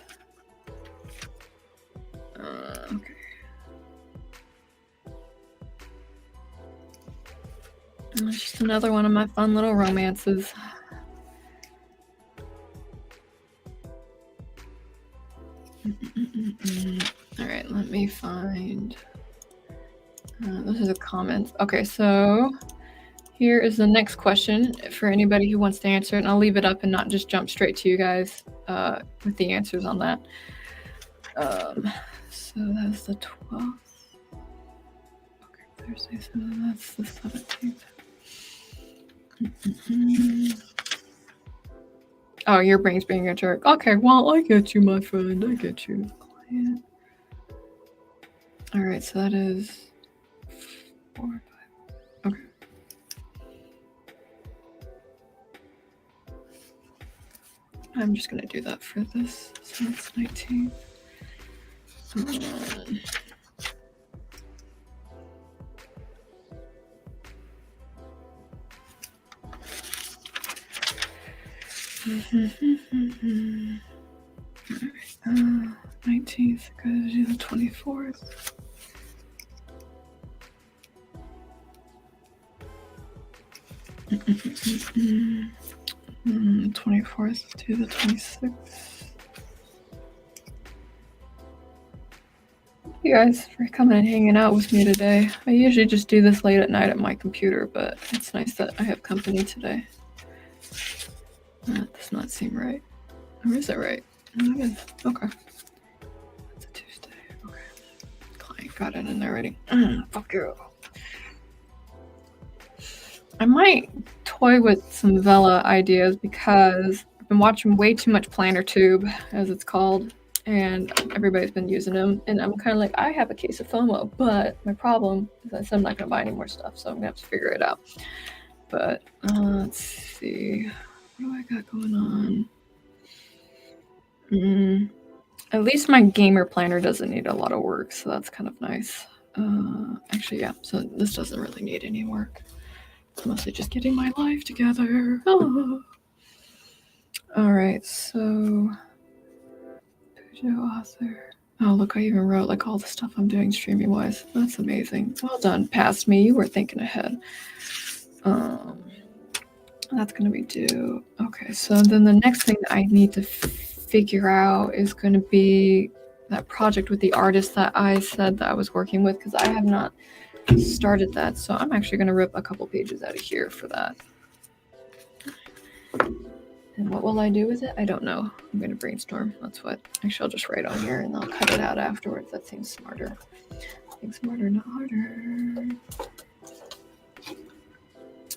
Okay. It's just another one of my fun little romances. All right, let me find... those are the comments. Okay, so here is the next question for anybody who wants to answer it, and I'll leave it up and not just jump straight to you guys with the answers on that. So that's the 12th. Okay, Thursday, so that's the 17th. Oh, your brain's being a jerk. Okay, well, I get you, my friend. I get you. Client. All right, so that is 4, 5. Okay. I'm just going to do that for this. So that's 19th. Alright, 19th goes to the 24th. Mm, 24th to the 26th. you guys for coming and hanging out with me today. I usually just do this late at night at my computer, but it's nice that I have company today. That does not seem right. Or is it right? No, it is. Okay. It's a Tuesday. Okay. Client got it in there already. Fuck you. I might toy with some Vela ideas because I've been watching way too much Planner Tube, as it's called, and everybody's been using them. And I'm kind of like, I have a case of FOMO, but my problem is I said I'm not going to buy any more stuff, so I'm going to have to figure it out. But let's see. What do I got going on? At least my gamer planner doesn't need a lot of work, so that's kind of nice. Actually, yeah, so this doesn't really need any work. It's mostly just getting my life together. Oh. All right, so Pujo author. Oh, look, I even wrote like all the stuff I'm doing streaming wise. That's amazing. Well done, past me. You were thinking ahead. That's gonna be due. Okay, so then the next thing that I need to figure out is gonna be that project with the artist that I said that I was working with, because I have not started that. So I'm actually gonna rip a couple pages out of here for that. And what will I do with it? I don't know. I'm gonna brainstorm. That's what. Actually, I'll just write on here and I'll cut it out afterwards. That seems smarter. Think smarter, not harder.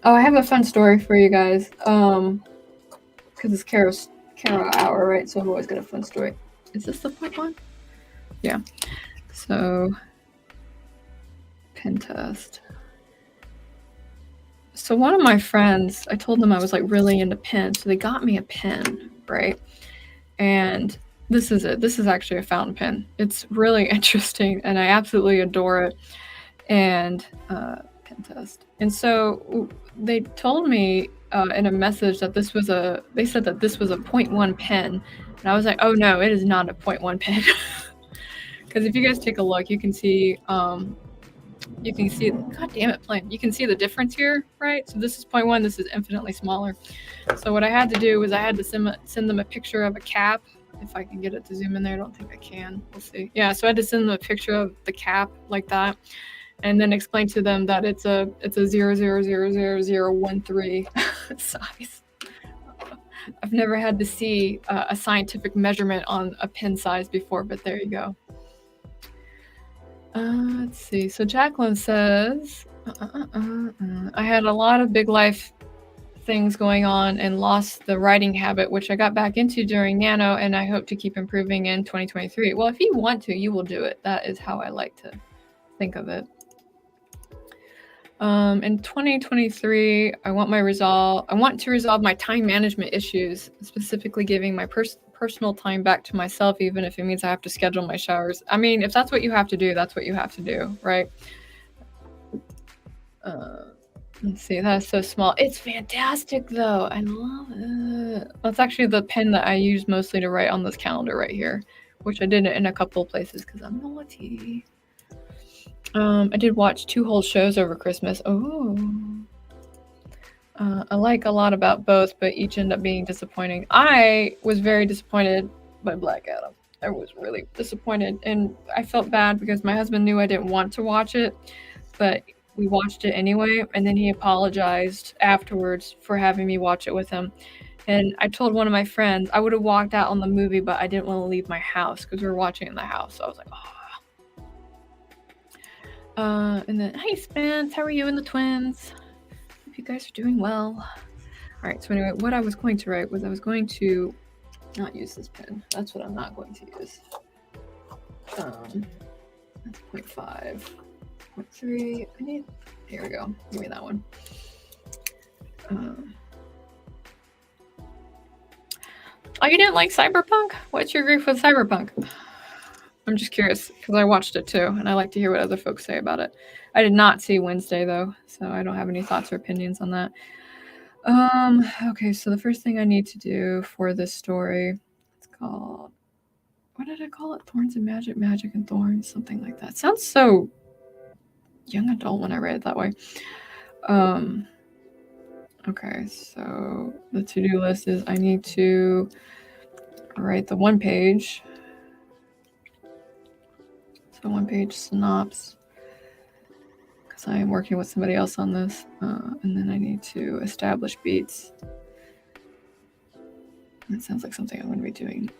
Oh, I have a fun story for you guys. Because it's Carrow hour, right? So I've always got a fun story. Is this the point one? Yeah. So, pen test. So one of my friends, I told them I was like really into pens, so they got me a pen, right? And this is it. This is actually a fountain pen. It's really interesting, and I absolutely adore it. And pen test. And so they told me in a message that this was they said that this was a 0.1 pen. And I was like, oh no, it is not a 0.1 pen. Because if you guys take a look, you can see, god damn it, plane. You can see the difference here, right? So this is 0.1, this is infinitely smaller. So what I had to do was I had to send them a picture of a cap. If I can get it to zoom in there, I don't think I can. We'll see. Yeah, so I had to send them a picture of the cap like that. And then explain to them that it's a 0.0000013 size. I've never had to see a scientific measurement on a pen size before, but there you go. Let's see. So Jacqueline says, I had a lot of big life things going on and lost the writing habit, which I got back into during Nano, and I hope to keep improving in 2023. Well, if you want to, you will do it. That is how I like to think of it. In 2023, I want to resolve my time management issues, specifically giving my personal time back to myself, even if it means I have to schedule my showers. I mean, if that's what you have to do, that's what you have to do, right? Let's see, that's so small. It's fantastic though. I love it. That's actually the pen that I use mostly to write on this calendar right here, which I did it in a couple of places because I'm naughty. I did watch 2 whole shows over Christmas. Oh. I like a lot about both, but each ended up being disappointing. I was very disappointed by Black Adam. I was really disappointed, and I felt bad because my husband knew I didn't want to watch it, but we watched it anyway, and then he apologized afterwards for having me watch it with him. And I told one of my friends I would have walked out on the movie, but I didn't want to leave my house because we were watching it in the house. So I was like, oh. And then, hey Spence, how are you and the twins? Hope you guys are doing well. All right, so anyway, what I was going to write was I was going to not use this pen. That's what I'm not going to use. That's 0.5. 0.3. I need. Here we go. Give me that one. Oh, you didn't like Cyberpunk? What's your grief with Cyberpunk? I'm just curious because I watched it too, and I like to hear what other folks say about it. I did not see Wednesday though, so I don't have any thoughts or opinions on that. Okay, so the first thing I need to do for this story, it's called, what did I call it? Thorns and Magic, Magic and Thorns, something like that. Sounds so young adult when I read it that way. Okay, so the to-do list is I need to write the 1 page. So 1-page synopsis. Because I am working with somebody else on this. And then I need to establish beats. That sounds like something I'm going to be doing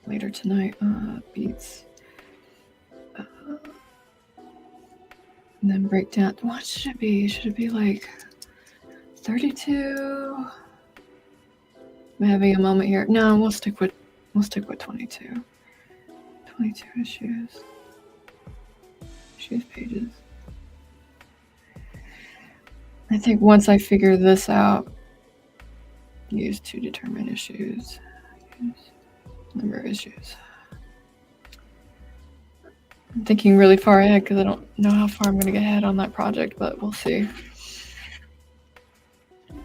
later tonight. Beats. And then break down. What should it be? Should it be like 32? I'm having a moment here. No, we'll stick with 22. 22 issues. Issues pages. I think once I figure this out, use to determine issues. Use number of issues. I'm thinking really far ahead because I don't know how far I'm going to get ahead on that project, but we'll see.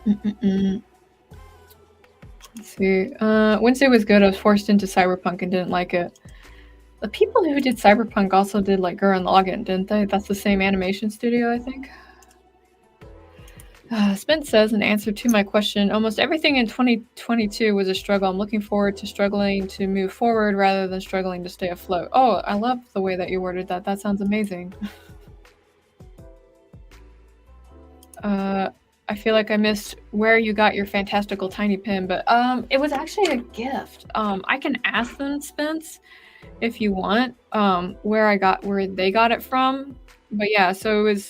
Let's see. Wednesday was good. I was forced into Cyberpunk and didn't like it. The people who did Cyberpunk also did like Gurren Lagann, didn't they? That's the same animation studio, I think. Spence says, in answer to my question, almost everything in 2022 was a struggle. I'm looking forward to struggling to move forward rather than struggling to stay afloat. Oh, I love the way that you worded that. That sounds amazing. I feel like I missed where you got your fantastical tiny pin, but it was actually a gift. I can ask them, Spence, if you want, where they got it from. But yeah, so it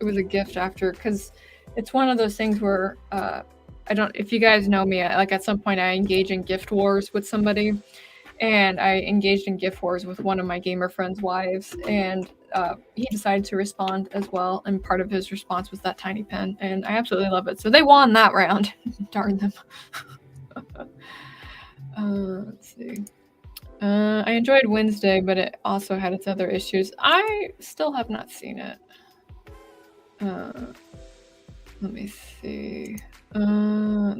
was a gift after, because it's one of those things where if you guys know me, like at some point I engage in gift wars with somebody, and I engaged in gift wars with one of my gamer friends' wives, and he decided to respond as well, and part of his response was that tiny pen, and I absolutely love it. So they won that round. Darn them. Let's see. I enjoyed Wednesday, but it also had its other issues. I still have not seen it. Let me see. The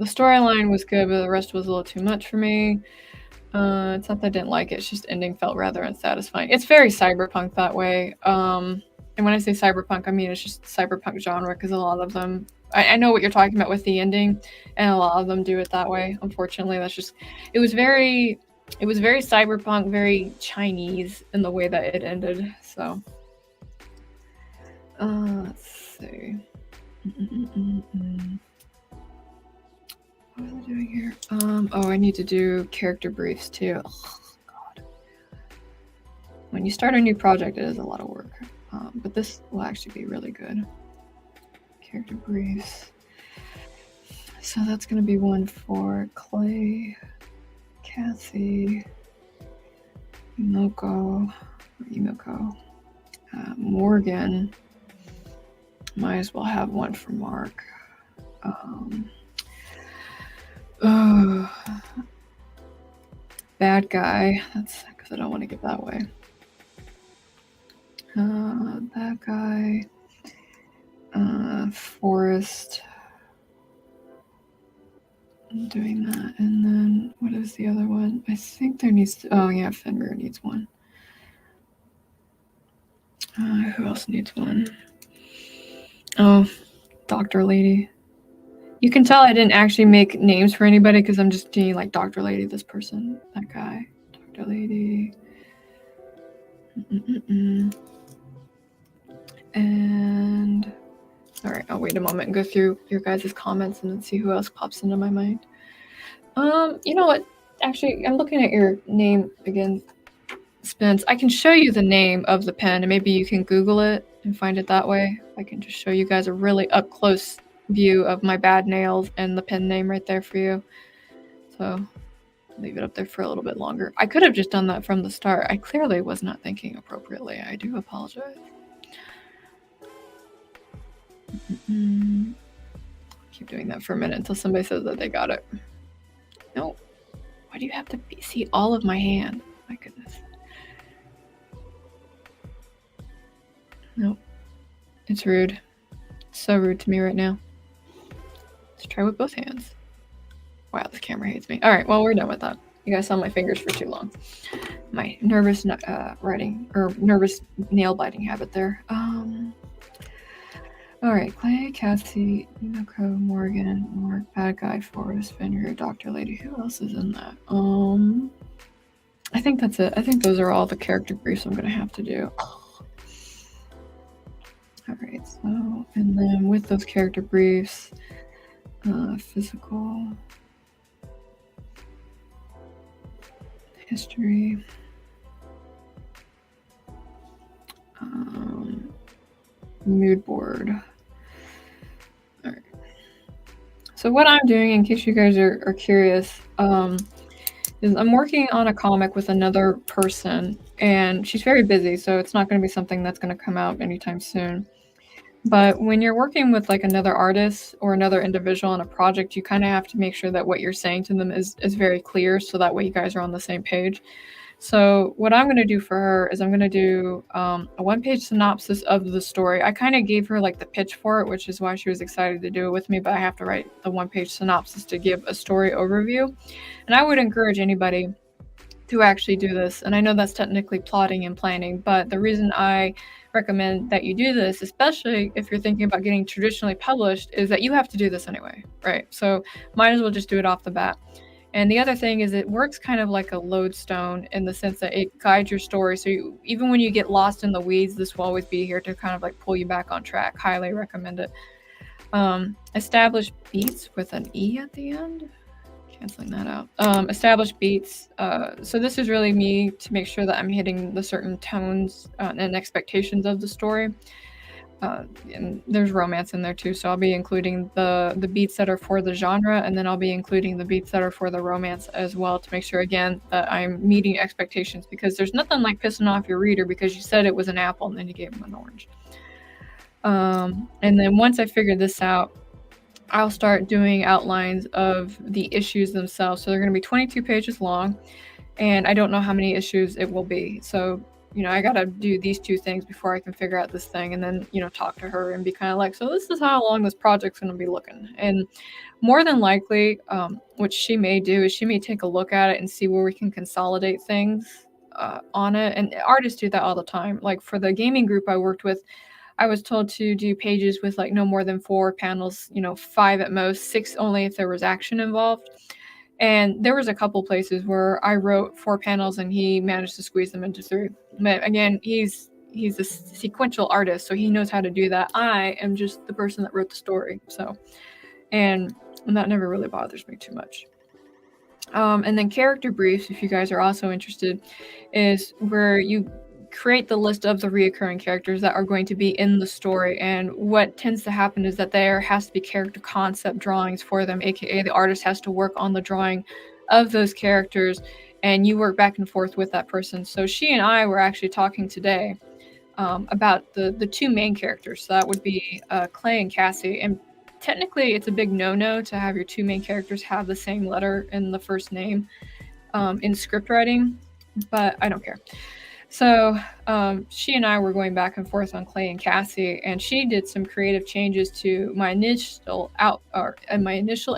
storyline was good, but the rest was a little too much for me. It's not that I didn't like it, it's just ending felt rather unsatisfying. It's very cyberpunk that way. And when I say cyberpunk, I mean it's just cyberpunk genre, because a lot of them, I know what you're talking about with the ending, and a lot of them do it that way. Unfortunately, it was very cyberpunk, very Chinese in the way that it ended. So, let's see. What was I doing here? Oh, I need to do character briefs too. Oh, God. When you start a new project, it is a lot of work. But this will actually be really good. Character briefs. So that's going to be one for Clay, Cassie, Emoko, Morgan. Might as well have one for Mark. Bad guy. That's because I don't want to give that away. Bad guy. Forrest. I'm doing that. And then what is the other one? I think there needs to. Oh, yeah, Fenrir needs one. Who else needs one? Oh, Dr. Lady. You can tell I didn't actually make names for anybody because I'm just doing like Dr. Lady, this person, that guy, Dr. Lady. And all right, I'll wait a moment and go through your guys' comments and then see who else pops into my mind. You know what? Actually, I'm looking at your name again, Spence. I can show you the name of the pen, and maybe you can Google it and find it that way. I can just show you guys a really up close view of my bad nails and the pen name right there for you. So leave it up there for a little bit longer. I could have just done that from the start. I clearly was not thinking appropriately. I do apologize. Keep doing that for a minute until somebody says that they got it. No. Why do you have to see all of my hand? My goodness. Nope. It's rude. It's so rude to me right now. Let's try with both hands. Wow, this camera hates me. All right, well, we're done with that. You guys saw my fingers for too long. My nervous nervous nail biting habit there. All right, Clay, Cassie, Emoko, Morgan, Mark, Bad Guy, Forrest, Fenrir, Dr. Lady. Who else is in that? I think that's it. I think those are all the character briefs I'm going to have to do. All right, so, and then with those character briefs, physical, history, mood board. All right. So what I'm doing, in case you guys are curious, is I'm working on a comic with another person, and she's very busy, so it's not going to be something that's going to come out anytime soon. But when you're working with like another artist or another individual on a project, you kind of have to make sure that what you're saying to them is very clear, so that way you guys are on the same page. So what I'm going to do for her is I'm going to do a one-page synopsis of the story. I kind of gave her like the pitch for it, which is why she was excited to do it with me, but I have to write the one-page synopsis to give a story overview. And I would encourage anybody to actually do this. And I know that's technically plotting and planning, but the reason I recommend that you do this, especially if you're thinking about getting traditionally published, is that you have to do this anyway, right? So might as well just do it off the bat. And the other thing is it works kind of like a lodestone in the sense that it guides your story. So even when you get lost in the weeds, this will always be here to kind of like pull you back on track. Highly recommend it. Establish beats with an E at the end. Canceling that out. Establish beats. So this is really me to make sure that I'm hitting the certain tones and expectations of the story. And there's romance in there too, so I'll be including the beats that are for the genre, and then I'll be including the beats that are for the romance as well, to make sure again that I'm meeting expectations, because there's nothing like pissing off your reader because you said it was an apple and then you gave them an orange. And then once I figure this out, I'll start doing outlines of the issues themselves. So they're going to be 22 pages long, and I don't know how many issues it will be. So I got to do these two things before I can figure out this thing, and then, talk to her and be kind of like, so this is how long this project's going to be looking. And more than likely, what she may do is she may take a look at it and see where we can consolidate things on it. And artists do that all the time. Like for the gaming group I worked with, I was told to do pages with like no more than 4 panels, 5 at most, 6 only if there was action involved. And there was a couple places where I wrote 4 panels and he managed to squeeze them into 3. But again, he's a sequential artist, so he knows how to do that. I am just the person that wrote the story. So, and that never really bothers me too much. And then character briefs, if you guys are also interested, is where you create the list of the reoccurring characters that are going to be in the story. And what tends to happen is that there has to be character concept drawings for them, aka the artist has to work on the drawing of those characters, and you work back and forth with that person. So she and I were actually talking today about the 2 main characters. So that would be Clay and Cassie. And technically it's a big no-no to have your 2 main characters have the same letter in the first name in script writing, but I don't care. So she and I were going back and forth on Clay and Cassie, and she did some creative changes to my initial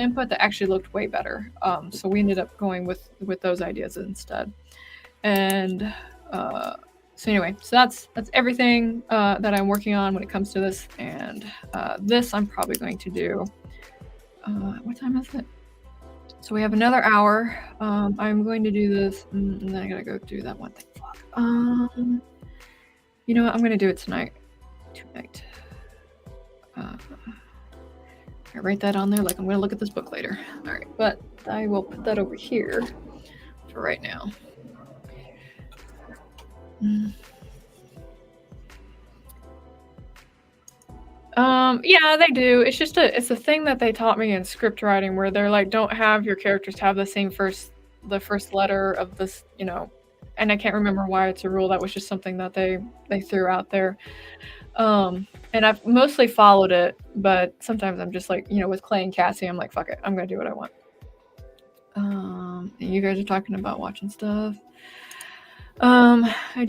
input that actually looked way better. So we ended up going with those ideas instead. And so anyway, so that's everything that I'm working on when it comes to this. And this I'm probably going to do. What time is it? So we have another hour. I'm going to do this, and then I gotta go do that one thing. Fuck. You know what? I'm gonna do it tonight. I write that on there like I'm gonna look at this book later. All right, but I will put that over here for right now. Yeah, they do. It's just it's a thing that they taught me in script writing, where they're like, don't have your characters have the same first letter of this, and I can't remember why it's a rule. That was just something that they threw out there. And I've mostly followed it, but sometimes I'm just like, with Clay and Cassie, I'm like, fuck it, I'm gonna do what I want. And you guys are talking about watching stuff. I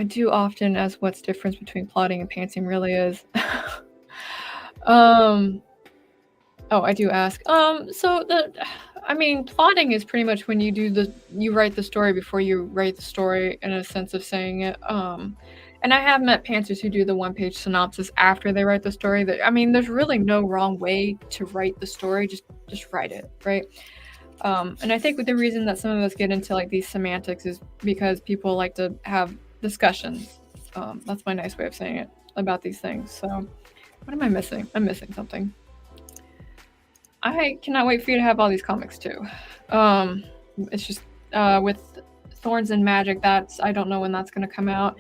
do often ask what's the difference between plotting and pantsing really is. I do ask. Plotting is pretty much when you write the story before you write the story, in a sense of saying it. And I have met pantsers who do the 1-page synopsis after they write the story. There's really no wrong way to write the story. Just write it, right? And I think the reason that some of us get into like these semantics is because people like to have discussions. That's my nice way of saying it about these things. So, what am I missing? I'm missing something. I cannot wait for you to have all these comics too. It's just with Thorns and Magic, I don't know when that's going to come out.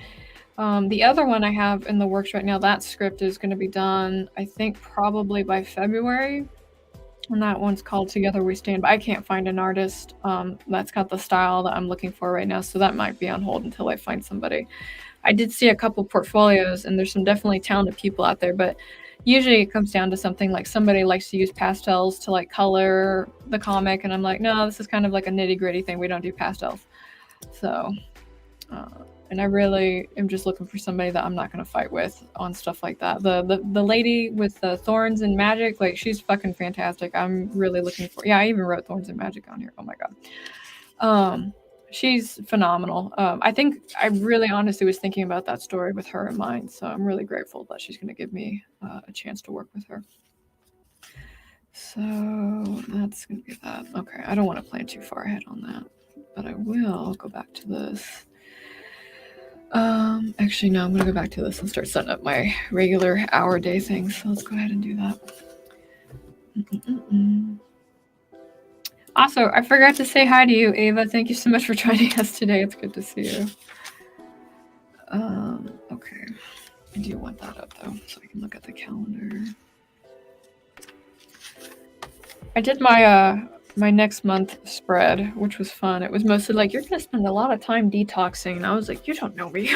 The other one I have in the works right now, that script is going to be done, I think, probably by February. And that one's called Together We Stand. But I can't find an artist that's got the style that I'm looking for right now. So that might be on hold until I find somebody. I did see a couple portfolios, and there's some definitely talented people out there. But usually it comes down to something like somebody likes to use pastels to like color the comic. And I'm like, no, this is kind of like a nitty gritty thing. We don't do pastels. So, and I really am just looking for somebody that I'm not going to fight with on stuff like that. The lady with the Thorns and Magic, like, she's fucking fantastic. I'm really looking for. Yeah, I even wrote Thorns and Magic on here. Oh my god. She's phenomenal. I think I really honestly was thinking about that story with her in mind. So I'm really grateful that she's going to give me a chance to work with her. So that's going to be that. Okay, I don't want to plan too far ahead on that, but I will go back to this. Actually, no, I'm gonna go back to this and start setting up my regular hour day thing. So let's go ahead and do that. Also, I forgot to say hi to you, Ava. Thank you so much for joining us today. It's good to see you. Okay. I do want that up though, so I can look at the calendar. I did my my next month spread, which was fun. It was mostly like, you're gonna spend a lot of time detoxing, and I was like, you don't know me.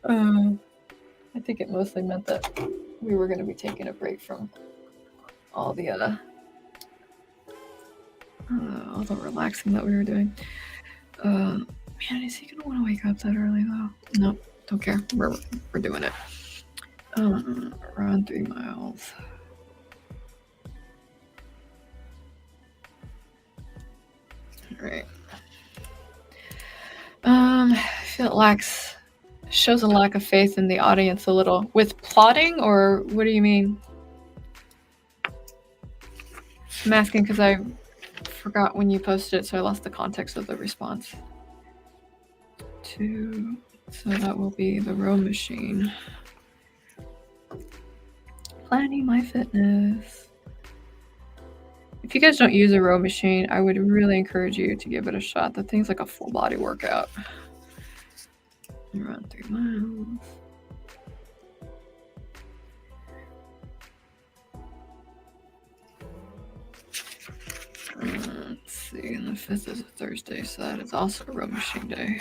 I think it mostly meant that we were gonna be taking a break from all the relaxing that we were doing. Man, is he gonna want to wake up that early though? No, don't care. We're doing it. Run 3 miles. All right. I feel it shows a lack of faith in the audience a little. With plotting, or what do you mean? I'm asking because I forgot when you posted it, so I lost the context of the response. 2, so that will be the row machine. Planning my fitness. If you guys don't use a row machine, I would really encourage you to give it a shot. That thing's like a full body workout. Run 3 miles. Let's see, and the 5th is a Thursday, so that is also a row machine day.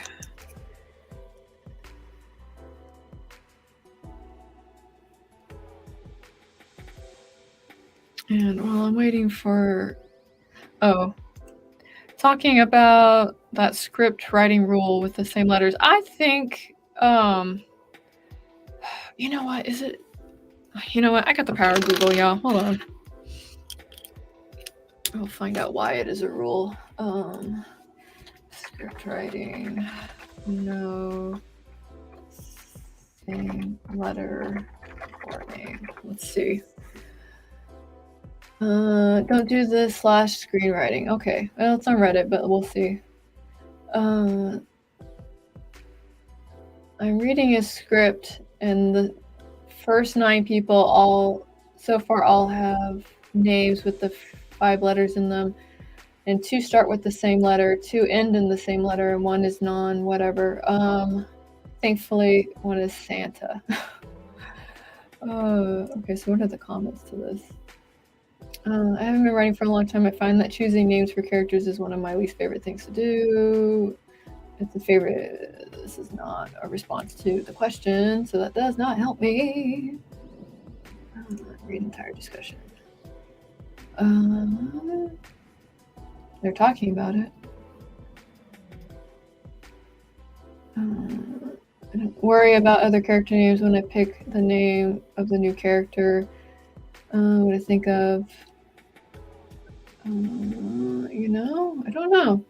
And while I'm waiting for, talking about that script writing rule with the same letters, I think, you know what, I got the power of Google, y'all. Hold on. I'll find out why it is a rule. Script writing, no same letter or name. Let's see. Don't do this / screenwriting. Okay, well, it's on Reddit, but we'll see. I'm reading a script, and the first 9 people all have names with the 5 letters in them, and 2 start with the same letter, 2 end in the same letter, and 1 is non-whatever. Thankfully, 1 is Santa. Okay, so what are the comments to this? I haven't been writing for a long time. I find that choosing names for characters is one of my least favorite things to do. It's a favorite. This is not a response to the question, so that does not help me. Read entire discussion. They're talking about it. I don't worry about other character names when I pick the name of the new character. What I think of, I don't know.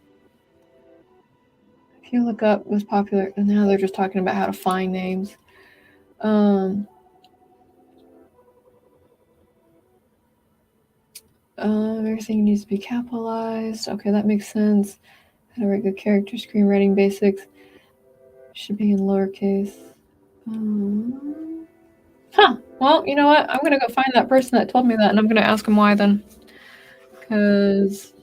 If you look up what's popular, and now they're just talking about how to find names. Everything needs to be capitalized. Okay, that makes sense. How to write good character, screenwriting basics. Should be in lowercase. Huh. Well, you know what? I'm gonna go find that person that told me that, and I'm gonna ask him why then. Because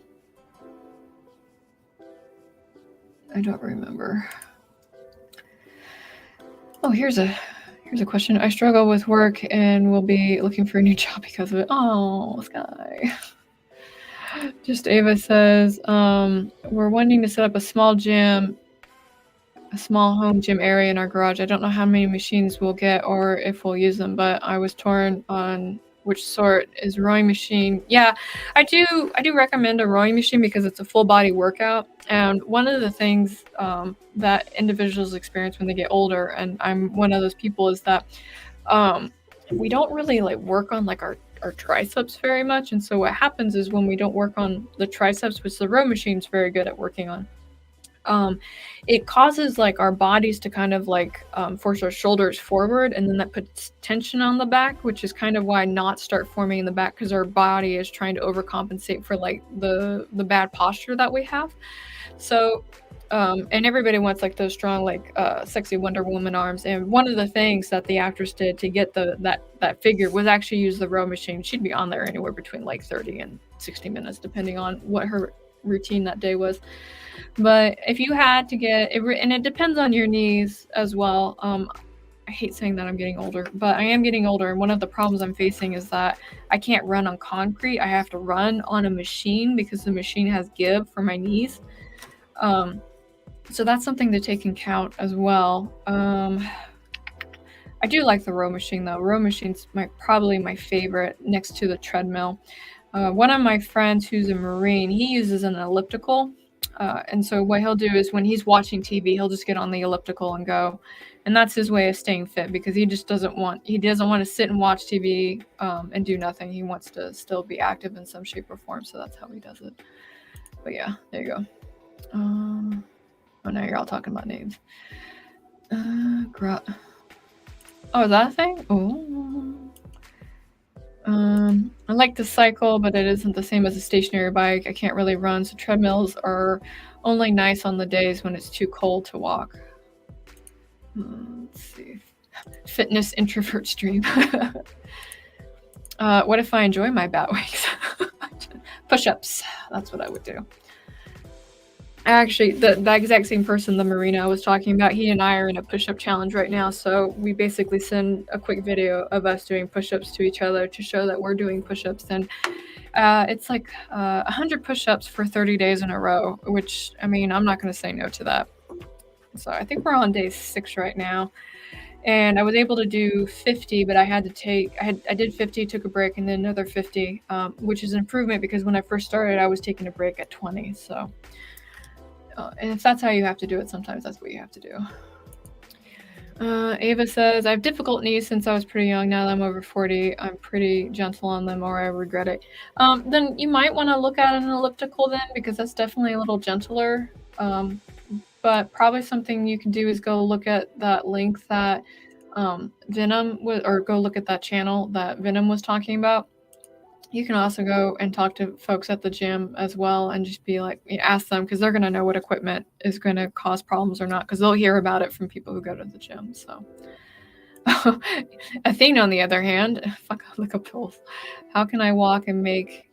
I don't remember. Oh, here's a question. I struggle with work and will be looking for a new job because of it. Oh, Sky. Just Ava says, we're wanting to set up a small gym, a small home gym area in our garage. I don't know how many machines we'll get or if we'll use them, but I was torn on which sort is rowing machine. Yeah, I do recommend a rowing machine because it's a full body workout. And one of the things that individuals experience when they get older, and I'm one of those people, is that we don't really like work on like our triceps very much. And so what happens is when we don't work on the triceps, which the row machine's very good at working on, it causes like our bodies to kind of like force our shoulders forward, and then that puts tension on the back, which is kind of why knots start forming in the back, because our body is trying to overcompensate for like the bad posture that we have. So and everybody wants like those strong like sexy Wonder Woman arms, and one of the things that the actress did to get that figure was actually use the row machine. She'd be on there anywhere between like 30 and 60 minutes depending on what her routine that day was. But if you had to get it, and it depends on your knees as well. I hate saying that I'm getting older, but I am getting older, and one of the problems I'm facing is that I can't run on concrete. I have to run on a machine because the machine has give for my knees. So that's something to take in account as well. I do like the row machine though. Row machine's probably my favorite next to the treadmill. One of my friends who's a Marine, he uses an elliptical. And so what he'll do is when he's watching TV, he'll just get on the elliptical and go. And that's his way of staying fit, because he just doesn't want to sit and watch TV and do nothing. He wants to still be active in some shape or form. So that's how he does it. But yeah, there you go. Oh, now you're all talking about names. Oh, is that a thing? Oh. I like to cycle, but it isn't the same as a stationary bike. I can't really run, so treadmills are only nice on the days when it's too cold to walk. Let's see. Fitness introvert stream. What if I enjoy my bat wings? Push-ups. That's what I would do. Actually, the exact same person, the Marina I was talking about, he and I are in a push-up challenge right now. So we basically send a quick video of us doing push-ups to each other to show that we're doing push-ups. And it's like 100 push-ups for 30 days in a row, which, I mean, I'm not going to say no to that. So I think we're on day 6 right now. And I was able to do 50, but I did 50, took a break, and then another 50, which is an improvement because when I first started, I was taking a break at 20. So... and if that's how you have to do it, sometimes that's what you have to do. Ava says, I have difficult knees since I was pretty young. Now that I'm over 40, I'm pretty gentle on them, or I regret it. Then you might want to look at an elliptical then, because that's definitely a little gentler. But probably something you can do is go look at that link that Venom was, or go look at that channel that Venom was talking about. You can also go and talk to folks at the gym as well and just be like, ask them, because they're going to know what equipment is going to cause problems or not, because they'll hear about it from people who go to the gym. So Athena, on the other hand, look up polls. How can I walk and make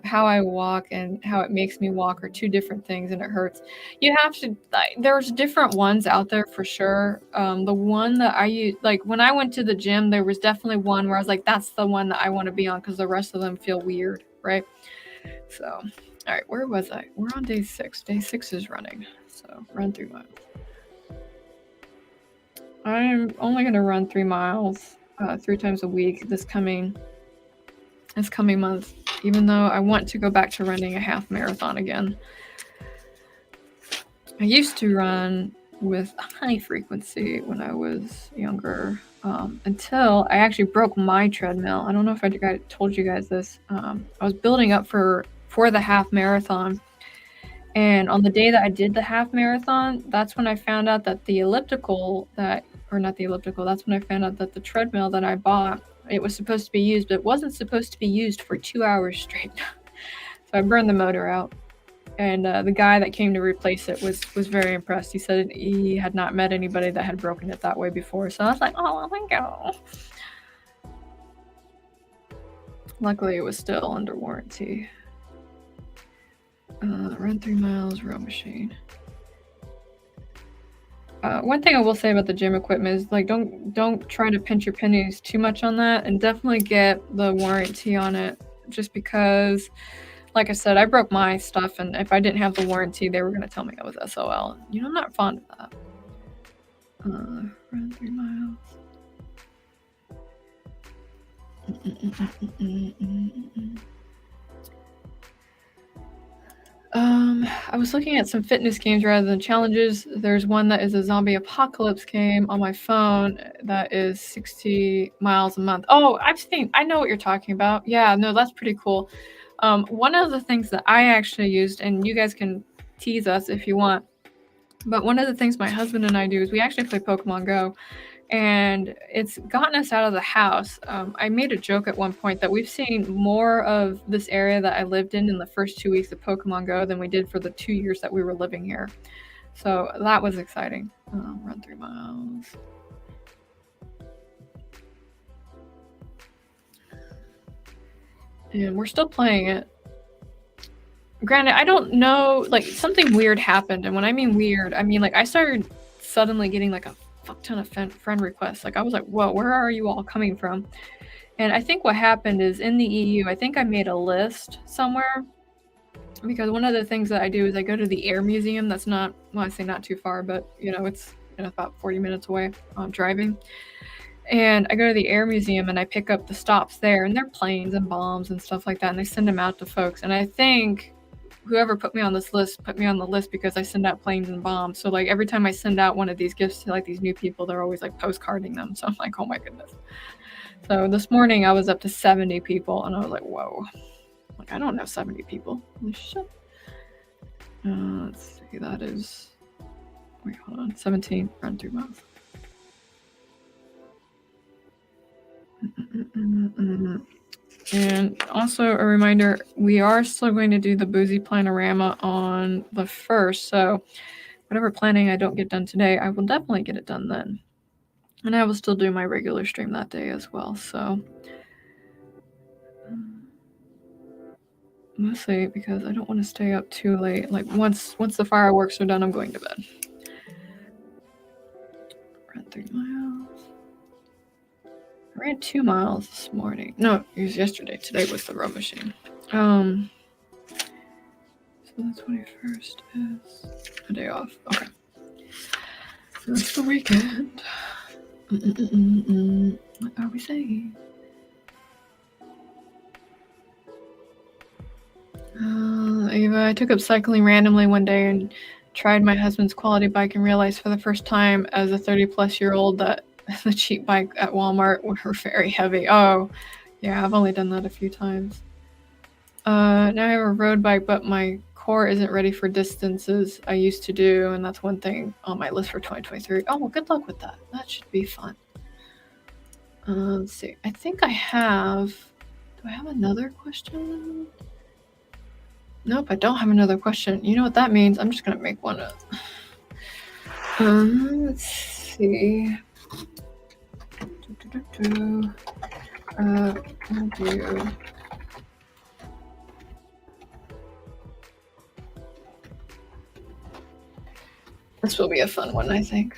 how I walk and how it makes me walk are two different things, and it hurts. You have to, there's different ones out there for sure. The one that I use, like when I went to the gym, there was definitely one where I was like, that's the one that I want to be on, because the rest of them feel weird, right? So, all right, where was I? We're on day 6. Day 6 is running. So run 3 miles. I'm only going to run 3 miles 3 times a week this coming month, even though I want to go back to running a half marathon again. I used to run with high frequency when I was younger, until I actually broke my treadmill. I don't know if I told you guys this. I was building up for the half marathon, and on the day that I did the half marathon, that's when I found out that that's when I found out that the treadmill that I bought it was supposed to be used, but it wasn't supposed to be used for 2 hours straight. So I burned the motor out. And the guy that came to replace it was very impressed. He said he had not met anybody that had broken it that way before. So I was like, oh, thank you. Luckily, it was still under warranty. Run 3 miles, row machine. One thing I will say about the gym equipment is like don't try to pinch your pennies too much on that, and definitely get the warranty on it. Just because, like I said, I broke my stuff, and if I didn't have the warranty, they were gonna tell me I was SOL. You know, I'm not fond of that. Run 3 miles. I was looking at some fitness games rather than challenges. There's one that is a zombie apocalypse game on my phone that is 60 miles a month. Oh, I know what you're talking about. Yeah, no, that's pretty cool. One of the things that I actually used, and you guys can tease us if you want, but one of the things my husband and I do is we actually play Pokemon Go. And it's gotten us out of the house. I made a joke at one point that we've seen more of this area that I lived in the first 2 weeks of Pokemon Go than we did for the 2 years that we were living here. So that was exciting. Run 3 miles. And we're still playing it. Granted, I don't know, like something weird happened. And when I mean weird, I mean like I started suddenly getting like a fuck ton of friend requests. Like I was like, whoa, where are you all coming from? And I think what happened is in the EU, I think I made a list somewhere, because one of the things that I do is I go to the Air Museum. That's not, well, I say not too far, but it's about 40 minutes away driving. And I go to the Air Museum and I pick up the stops there, and they're planes and bombs and stuff like that, and they send them out to folks. And I think whoever put me on this list put me on the list because I send out planes and bombs. So like every time I send out one of these gifts to like these new people, they're always like postcarding them. So I'm like, oh my goodness. So this morning I was up to 70 people, and I was like, whoa. Like I don't know 70 people. Holy shit. Let's see, that is, wait, hold on, 17, run 2 miles. And also a reminder, we are still going to do the Boozy-Plan-o-Rama on the 1st, so whatever planning I don't get done today, I will definitely get it done then. And I will still do my regular stream that day as well, so. Mostly because I don't want to stay up too late. Like once the fireworks are done, I'm going to bed. Run 3 miles. I ran 2 miles this morning. No, it was yesterday. Today was the row machine. So the 21st is a day off. Okay. So that's the weekend. What are we saying? Ava, I took up cycling randomly one day and tried my husband's quality bike and realized for the first time as a 30-plus-year-old that the cheap bike at Walmart were very heavy. Oh, yeah, I've only done that a few times. Now I have a road bike, but my core isn't ready for distances I used to do, and that's one thing on my list for 2023. Oh, well, good luck with that. That should be fun. Let's see. I think I have... Do I have another question? Nope, I don't have another question. You know what that means? I'm just going to make one up. Let's see. This will be a fun one, I think.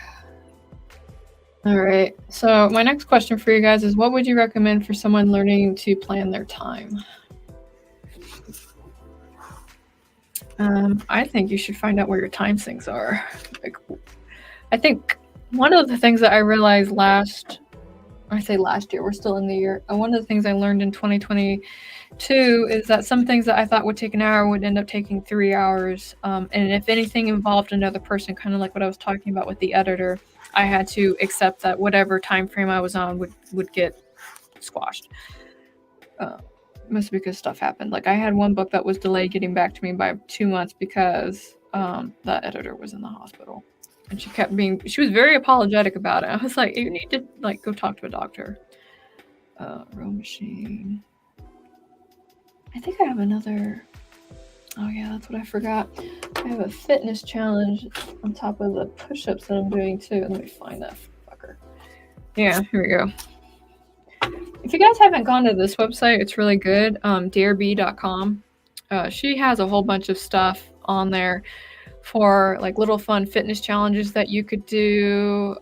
All right. So my next question for you guys is, what would you recommend for someone learning to plan their time? I think you should find out where your time sinks are. Like, I think one of the things that I realized last year, we're still in the year. One of the things I learned in 2022 is that some things that I thought would take an hour would end up taking 3 hours. And if anything involved another person, kind of like what I was talking about with the editor, I had to accept that whatever time frame I was on would get squashed. Mostly because stuff happened. Like I had one book that was delayed getting back to me by 2 months because the editor was in the hospital. And she was very apologetic about it. I was like, you need to like go talk to a doctor. row machine. I think I have another. Oh yeah, that's what I forgot. I have a fitness challenge on top of the push-ups that I'm doing too. Let me find that fucker. Yeah, here we go. If you guys haven't gone to this website, it's really good. Dearb.com. She has a whole bunch of stuff on there for like little fun fitness challenges that you could do.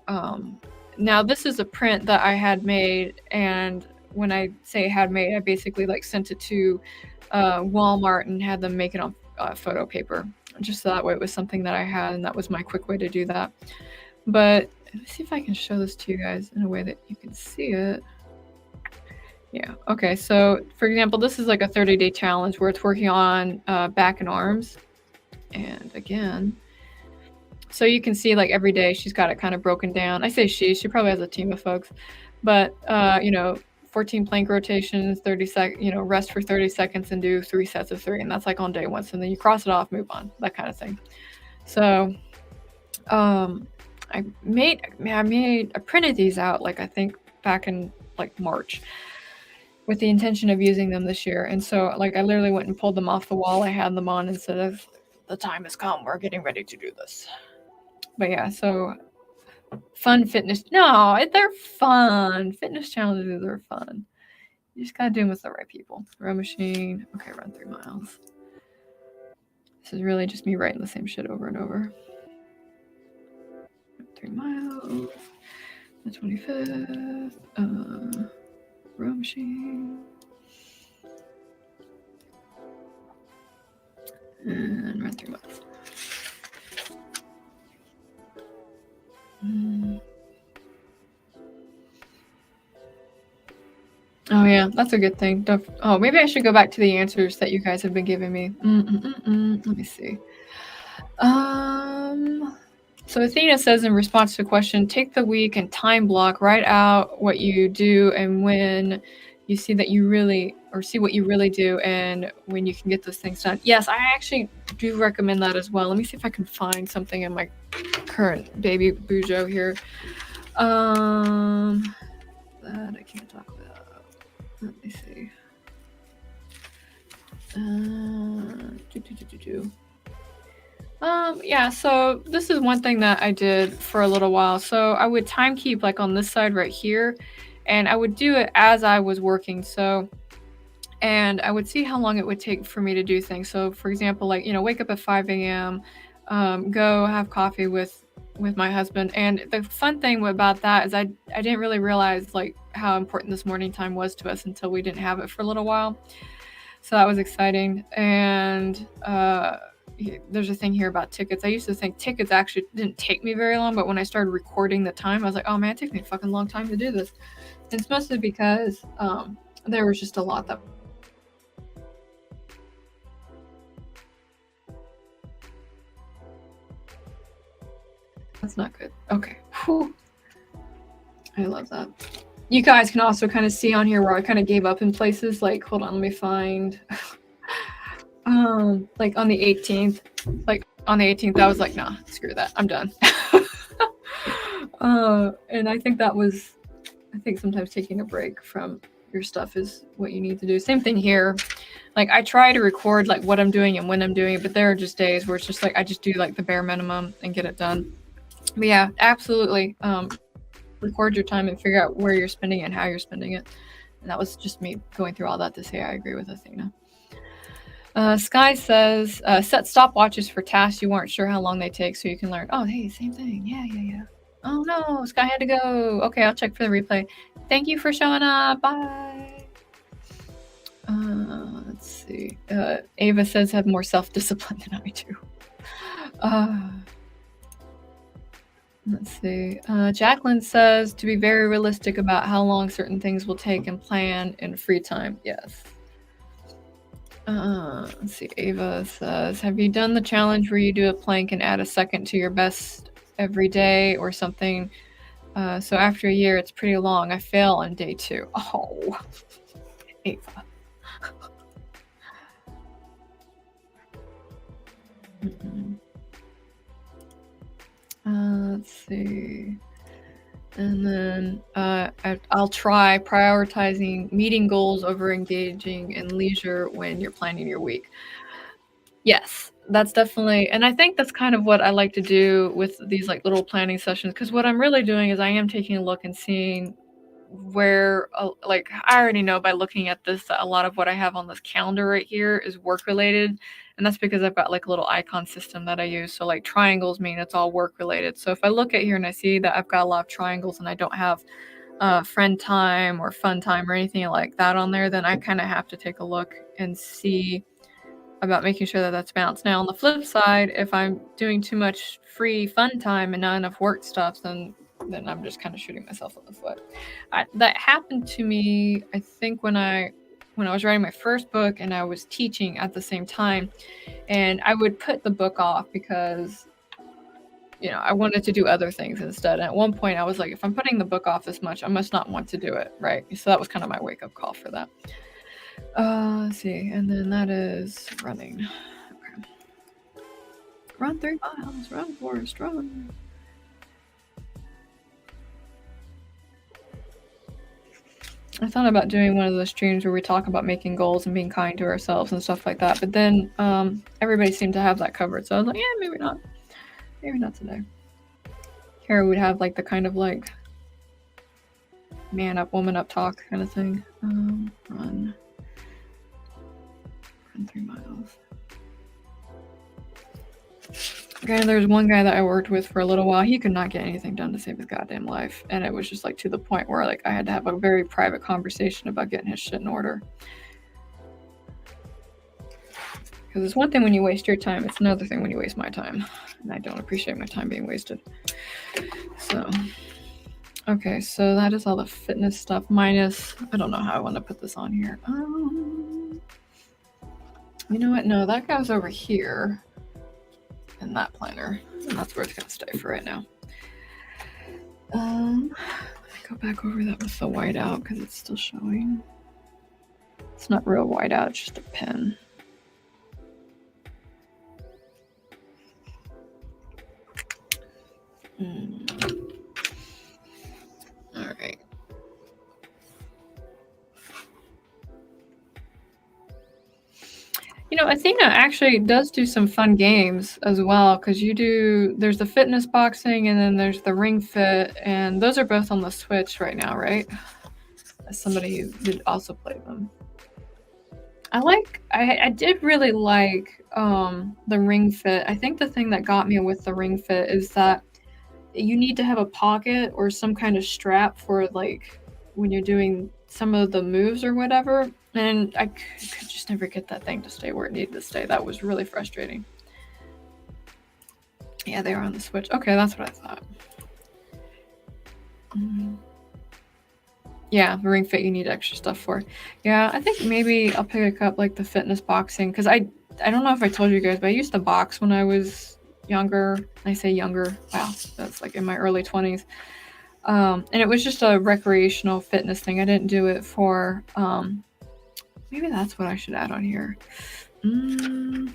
Now this is a print that I had made, and when I say had made, I basically like sent it to Walmart and had them make it on photo paper, just so that way it was something that I had, and that was my quick way to do that. But let me see if I can show this to you guys in a way that you can see it. Yeah, okay, so for example, this is like a 30-day challenge where it's working on back and arms. And again, so you can see like every day she's got it kind of broken down. I say she probably has a team of folks, but 14 plank rotations, 30 rest for 30 seconds and do 3 sets of 3, and that's like on day 1. So then you cross it off, move on, that kind of thing. So I printed these out like I think back in like March with the intention of using them this year. And so like I literally went and pulled them off the wall. I had them on instead of the time has come, we're getting ready to do this. But yeah, so fun fitness. No, they're fun. Fitness challenges are fun. You just gotta do them with the right people. Row machine. Okay, run 3 miles. This is really just me writing the same shit over and over. 3 miles. The 25th. Row machine. And run 3 miles. Oh yeah, that's a good thing. Oh, maybe I should go back to the answers that you guys have been giving me. Let me see. So Athena says in response to a question, take the week and time block, write out what you do and when you see that you really, or see what you really do and when you can get those things done. Yes, I actually do recommend that as well. Let me see if I can find something in my current baby bujo here. That I can't talk about. Let me see. Yeah, so this is one thing that I did for a little while. So I would time keep like on this side right here, and I would do it as I was working. So, and I would see how long it would take for me to do things. So for example, like, wake up at 5 a.m., go have coffee with my husband. And the fun thing about that is I didn't really realize like how important this morning time was to us until we didn't have it for a little while. So that was exciting. And there's a thing here about tickets. I used to think tickets actually didn't take me very long, but when I started recording the time, I was like, oh man, it takes me a fucking long time to do this. And it's mostly because there was just a lot that that's not good. Okay. Whew. I love that. You guys can also kind of see on here where I kind of gave up in places. Like, hold on, let me find. Like on the 18th. Like on the 18th, I was like, nah, screw that. I'm done. And I think sometimes taking a break from your stuff is what you need to do. Same thing here. Like I try to record like what I'm doing and when I'm doing it, but there are just days where it's just like I just do like the bare minimum and get it done. But yeah, absolutely. Record your time and figure out where you're spending it and how you're spending it. And that was just me going through all that to say I agree with Athena. Sky says, set stopwatches for tasks you weren't sure how long they take so you can learn. Oh, hey, same thing. Yeah. Oh no, Sky had to go. Okay, I'll check for the replay. Thank you for showing up. Bye. Let's see. Ava says have more self-discipline than I do. Let's see. Jacqueline says to be very realistic about how long certain things will take and plan in free time. Yes. Let's see. Ava says, have you done the challenge where you do a plank and add a second to your best every day or something? So after a year, it's pretty long. I fail on day 2. Oh, Ava. Let's see. And then I'll try prioritizing meeting goals over engaging in leisure when you're planning your week. Yes, that's definitely, and I think that's kind of what I like to do with these like little planning sessions. Because what I'm really doing is I am taking a look and seeing where, like, I already know by looking at this that a lot of what I have on this calendar right here is work related. And that's because I've got like a little icon system that I use. So, like, triangles mean it's all work related. So, if I look at here and I see that I've got a lot of triangles and I don't have friend time or fun time or anything like that on there, then I kind of have to take a look and see about making sure that that's balanced. Now, on the flip side, if I'm doing too much free fun time and not enough work stuff, then I'm just kind of shooting myself in the foot. That happened to me, I think, when I was writing my first book and I was teaching at the same time, and I would put the book off because I wanted to do other things instead. And at one point, I was like, if I'm putting the book off this much, I must not want to do it, right? So that was kind of my wake up call for that. Let's see, and then that is running. Okay. Run 3 miles, run, Forrest, run. I thought about doing one of those streams where we talk about making goals and being kind to ourselves and stuff like that, but then everybody seemed to have that covered, so I was like, yeah, maybe not. Maybe not today. Carrow would have like the kind of like man up, woman up talk kind of thing. Run 3 miles. Okay, there's one guy that I worked with for a little while. He could not get anything done to save his goddamn life, and it was just like to the point where like I had to have a very private conversation about getting his shit in order. Because it's one thing when you waste your time, it's another thing when you waste my time, and I don't appreciate my time being wasted. So, okay, so that is all the fitness stuff minus. I don't know how I want to put this on here. You know what? No, that goes over here in that planner, and that's where it's gonna stay for right now. Let me go back over that with the white out because it's still showing. It's not real white out, it's just a pen. All right. Athena actually does do some fun games as well, because there's the fitness boxing and then there's the ring fit, and those are both on the Switch right now, right? As somebody who did also play them. I did really like the ring fit. I think the thing that got me with the ring fit is that you need to have a pocket or some kind of strap for like when you're doing some of the moves or whatever, and I could just never get that thing to stay where it needed to stay. That was really frustrating. Yeah, they were on the Switch. Okay, that's what I thought. Yeah, the ring fit you need extra stuff for. Yeah, I think maybe I'll pick up like the fitness boxing, because I don't know if I told you guys, but I used to box when I was younger. I say younger. Wow, that's like in my early 20s. And it was just a recreational fitness thing. I didn't do it for maybe that's what I should add on here. I'm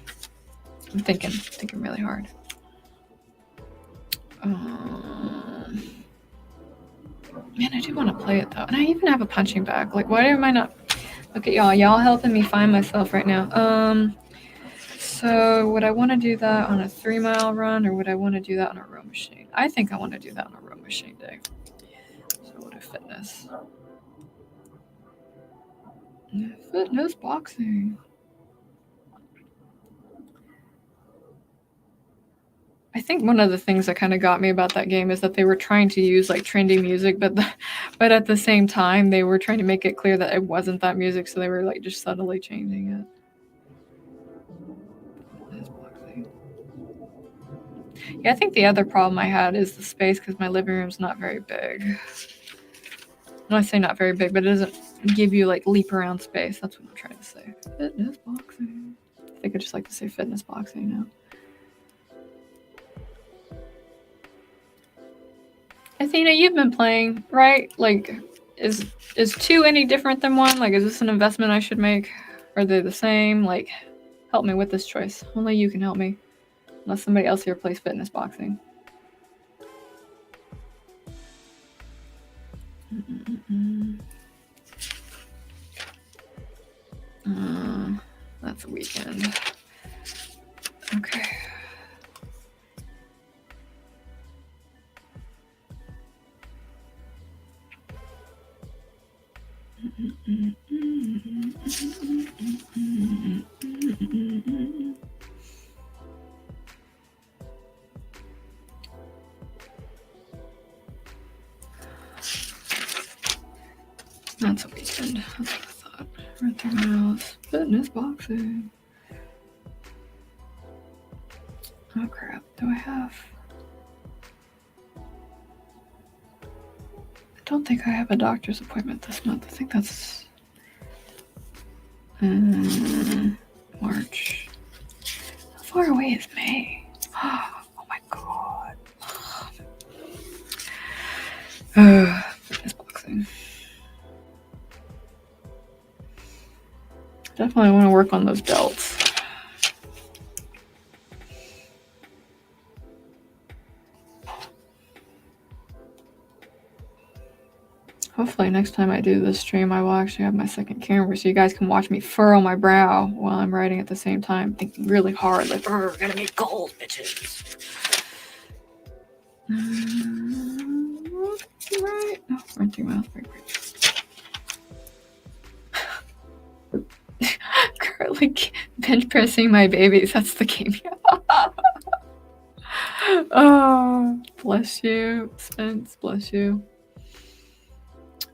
thinking really hard. Man, I do want to play it though. And I even have a punching bag. Like, why am I not? Look at y'all. Y'all helping me find myself right now. So would I want to do that on a 3-mile run, or would I want to do that on a row machine? I think I want to do that on a row machine day. So what if fitness? Fitness boxing. I think one of the things that kind of got me about that game is that they were trying to use like trendy music, but at the same time they were trying to make it clear that it wasn't that music, so they were like just subtly changing it. Yeah, I think the other problem I had is the space, because my living room's not very big. When I say not very big, but it doesn't give you like leap around space. That's what I'm trying to say. Fitness boxing. I think I just like to say fitness boxing now. Athena, you've been playing, right? Like, is 2 any different than 1? Like, is this an investment I should make? Are they the same? Like, help me with this choice. Only you can help me. Unless somebody else here plays fitness boxing. That's a weekend. Okay. That's a weekend. That's what I thought. Run through miles. Fitness boxing. Oh crap. Do I have? I don't think I have a doctor's appointment this month. I think that's March. How far away is May? Oh my god. Fitness boxing. Definitely want to work on those delts. Hopefully next time I do this stream, I will actually have my second camera so you guys can watch me furrow my brow while I'm writing at the same time, thinking really hard, like, we're gonna make gold, bitches. Right. Oh, run through mouth. Currently bench pressing my babies. That's the game. Oh, bless you, Spence. Bless you.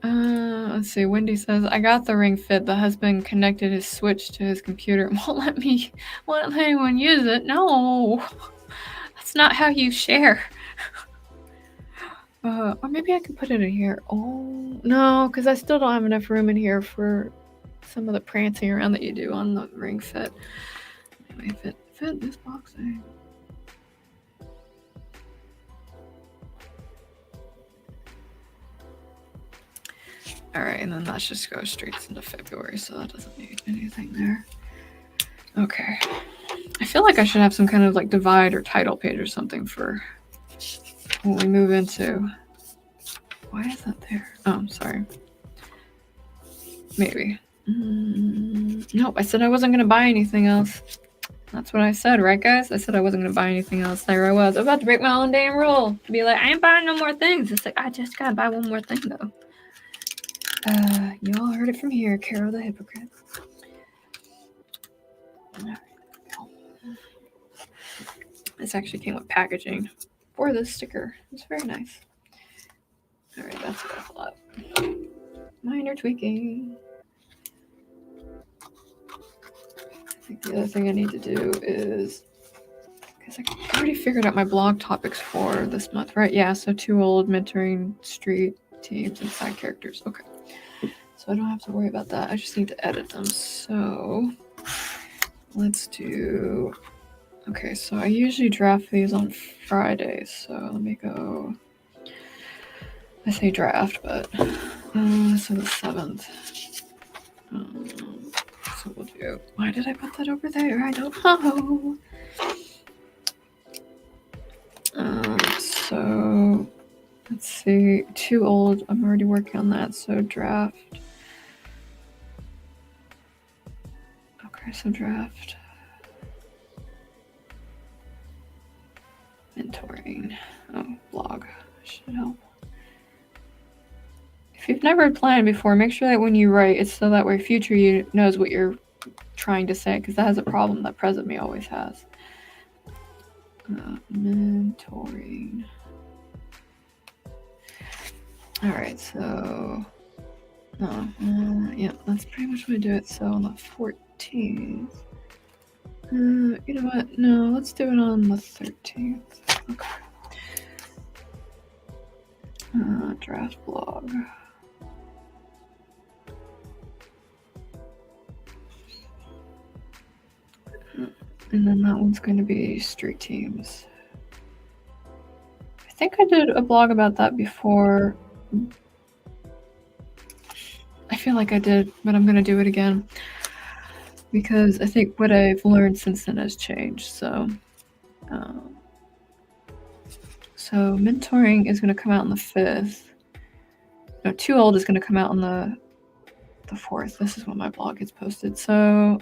Let's see. Wendy says, I got the Ring Fit. The husband connected his Switch to his computer and won't let anyone use it. No, that's not how you share. Or maybe I can put it in here. Oh, no, because I still don't have enough room in here for some of the prancing around that you do on the Ring Fit. Anyway, fitness boxing. All right, and then that just goes straight into February, so that doesn't need anything there. Okay. I feel like I should have some kind of like divide or title page or something for when we move into. Why is that there? Oh, I'm sorry. Maybe. Nope, I said I wasn't going to buy anything else. That's what I said, right, guys? I said I wasn't going to buy anything else. There I was. I'm about to break my own damn rule. To be like, I ain't buying no more things. It's like, I just got to buy one more thing, though. You all heard it from here, Carrow the hypocrite. This actually came with packaging for this sticker. It's very nice. All right, that's a lot. Minor tweaking. I think the other thing I need to do is, because I already figured out my blog topics for this month, right? Yeah, so 2 old, mentoring, street, teams, and side characters. Okay. So I don't have to worry about that. I just need to edit them. So let's do... Okay, so I usually draft these on Fridays. So let me go... I say draft, but... so the 7th. So we'll do... Why did I put that over there? I don't know. So... Let's see. 2 old. I'm already working on that. So draft... Okay, so draft. Mentoring. Oh, blog. Should help. If you've never planned before, make sure that when you write, it's so that way future you knows what you're trying to say, because that has a problem that present me always has. Mentoring. All right, so... yeah, that's pretty much what I do it. So on the 14th... you know what? No, let's do it on the 13th. Okay. Draft blog. And then that one's going to be street teams. I think I did a blog about that before. I feel like I did, but I'm going to do it again. Because I think what I've learned since then has changed. So mentoring is going to come out on the 5th. No, 2 old is going to come out on the 4th. This is when my blog gets posted. So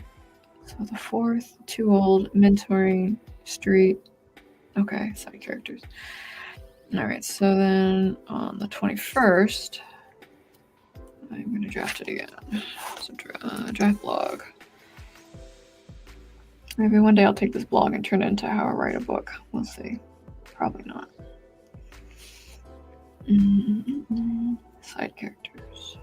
So the 4th, Too Old, Mentoring, Street. Okay, side characters. Alright, so then on the 21st, I'm going to draft it again. So draft blog. Maybe one day I'll take this blog and turn it into how I write a book. We'll see. Probably not. Side characters.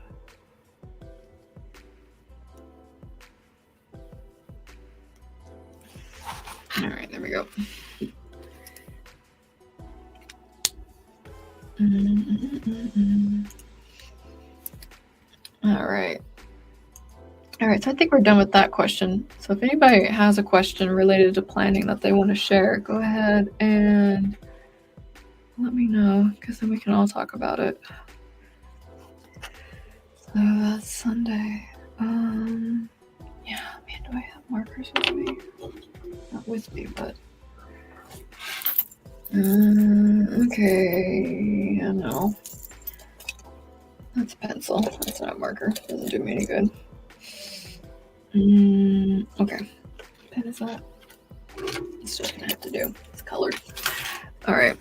Alright, there we go. Alright. Alright, so I think we're done with that question. So if anybody has a question related to planning that they want to share, go ahead and let me know, because then we can all talk about it. So that's Sunday. Yeah, man, do I have markers with me? Not with me, but okay, I know. That's pencil. That's not a marker. Doesn't do me any good. Okay. Pen is that? It's just gonna have to do. It's colored. All right.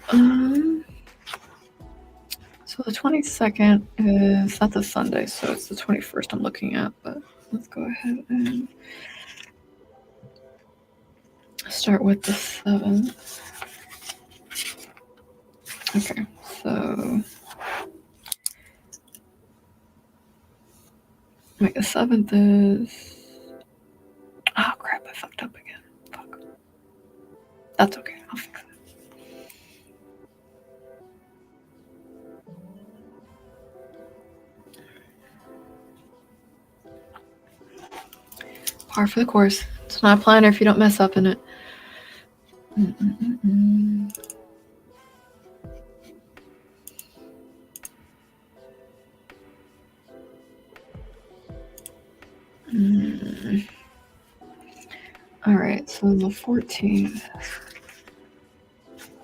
So the 22nd is, that's a Sunday, so it's the 21st I'm looking at, but let's go ahead and start with the 7th. Okay, so wait, the 7th is, oh crap, I fucked up again. Fuck. That's okay, I'll fix it. Par for the course. It's not a planner if you don't mess up in it. All right, so the 14th.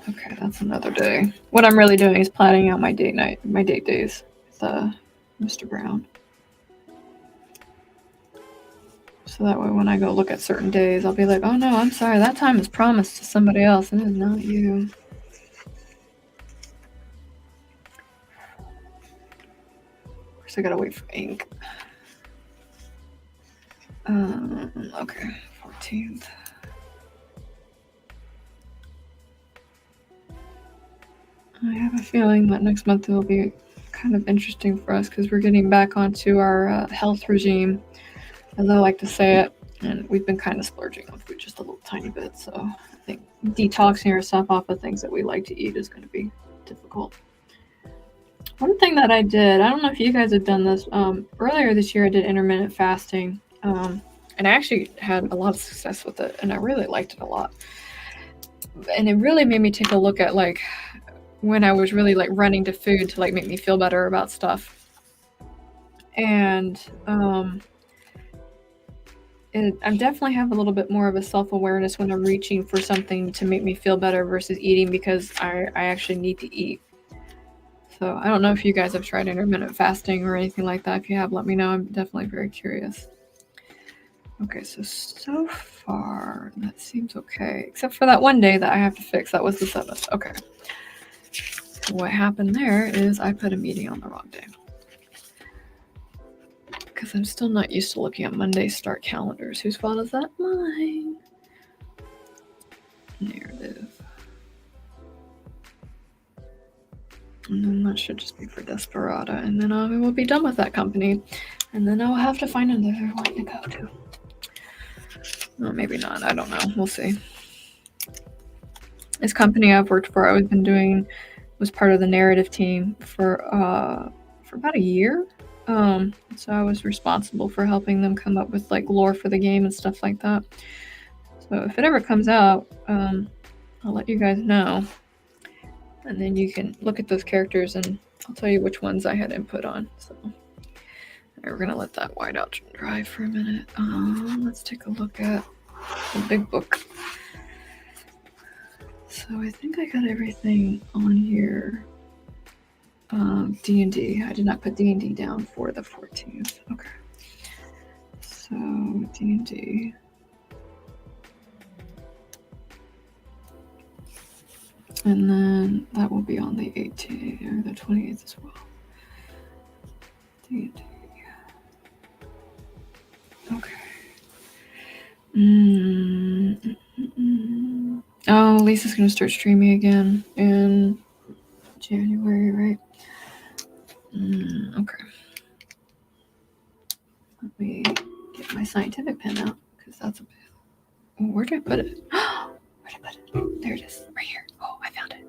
Okay, that's another day. What I'm really doing is planning out my date days with Mr. Brown. So that way when I go look at certain days, I'll be like, oh no, I'm sorry, that time is promised to somebody else and it is not you. Of course, I gotta wait for ink. Okay, 14th. I have a feeling that next month will be kind of interesting for us because we're getting back onto our health regime, as I like to say it, and we've been kind of splurging on food just a little tiny bit. So I think detoxing ourselves off of things that we like to eat is going to be difficult. One thing that I did, I don't know if you guys have done this, earlier this year I did intermittent fasting, and I actually had a lot of success with it, and I really liked it a lot. And it really made me take a look at like when I was really like running to food to like make me feel better about stuff. And I definitely have a little bit more of a self-awareness when I'm reaching for something to make me feel better versus eating because I actually need to eat. So I don't know if you guys have tried intermittent fasting or anything like that. If you have, let me know. I'm definitely very curious. Okay, so far that seems okay, except for that one day that I have to fix. That was the 7th. Okay. What happened there is I put a meeting on the wrong day because I'm still not used to looking at Monday start calendars. Whose fault is that? Mine. Narrative. And then that should just be for Desperata, and then we will be done with that company, and then I'll have to find another one to go to. Well, maybe not. I don't know. We'll see. This company I've worked for, I've been doing, was part of the narrative team for about a year. So I was responsible for helping them come up with like lore for the game and stuff like that. So if it ever comes out, I'll let you guys know. And then you can look at those characters and I'll tell you which ones I had input on. So we're gonna let that white out dry for a minute. Let's take a look at the big book. So I think I got everything on here. D&D. I did not put D&D down for the 14th. Okay. So D&D. And then that will be on the 18th or the 28th as well. D&D. Okay. Oh, Lisa's gonna start streaming again in January, right? Okay. Let me get my scientific pen out because that's a bit. Where did I put it? Where did I put it? There it is, right here. Oh, I found it.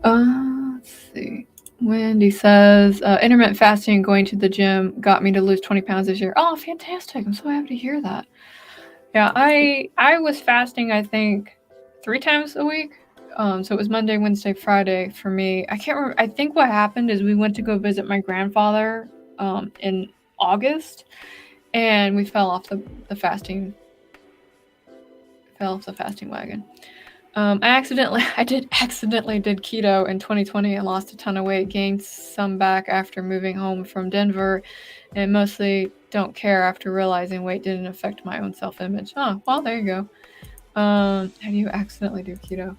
Let's see. Wendy says, intermittent fasting and going to the gym got me to lose 20 pounds this year. Oh, fantastic. I'm so happy to hear that. Yeah, I was fasting, I think, 3 times a week. So it was Monday, Wednesday, Friday for me. I can't remember. I think what happened is we went to go visit my grandfather in August, and we fell off the fasting wagon. I did accidentally did keto in 2020 and lost a ton of weight, gained some back after moving home from Denver, and mostly don't care after realizing weight didn't affect my own self-image. Oh, well, there you go. How do you accidentally do keto?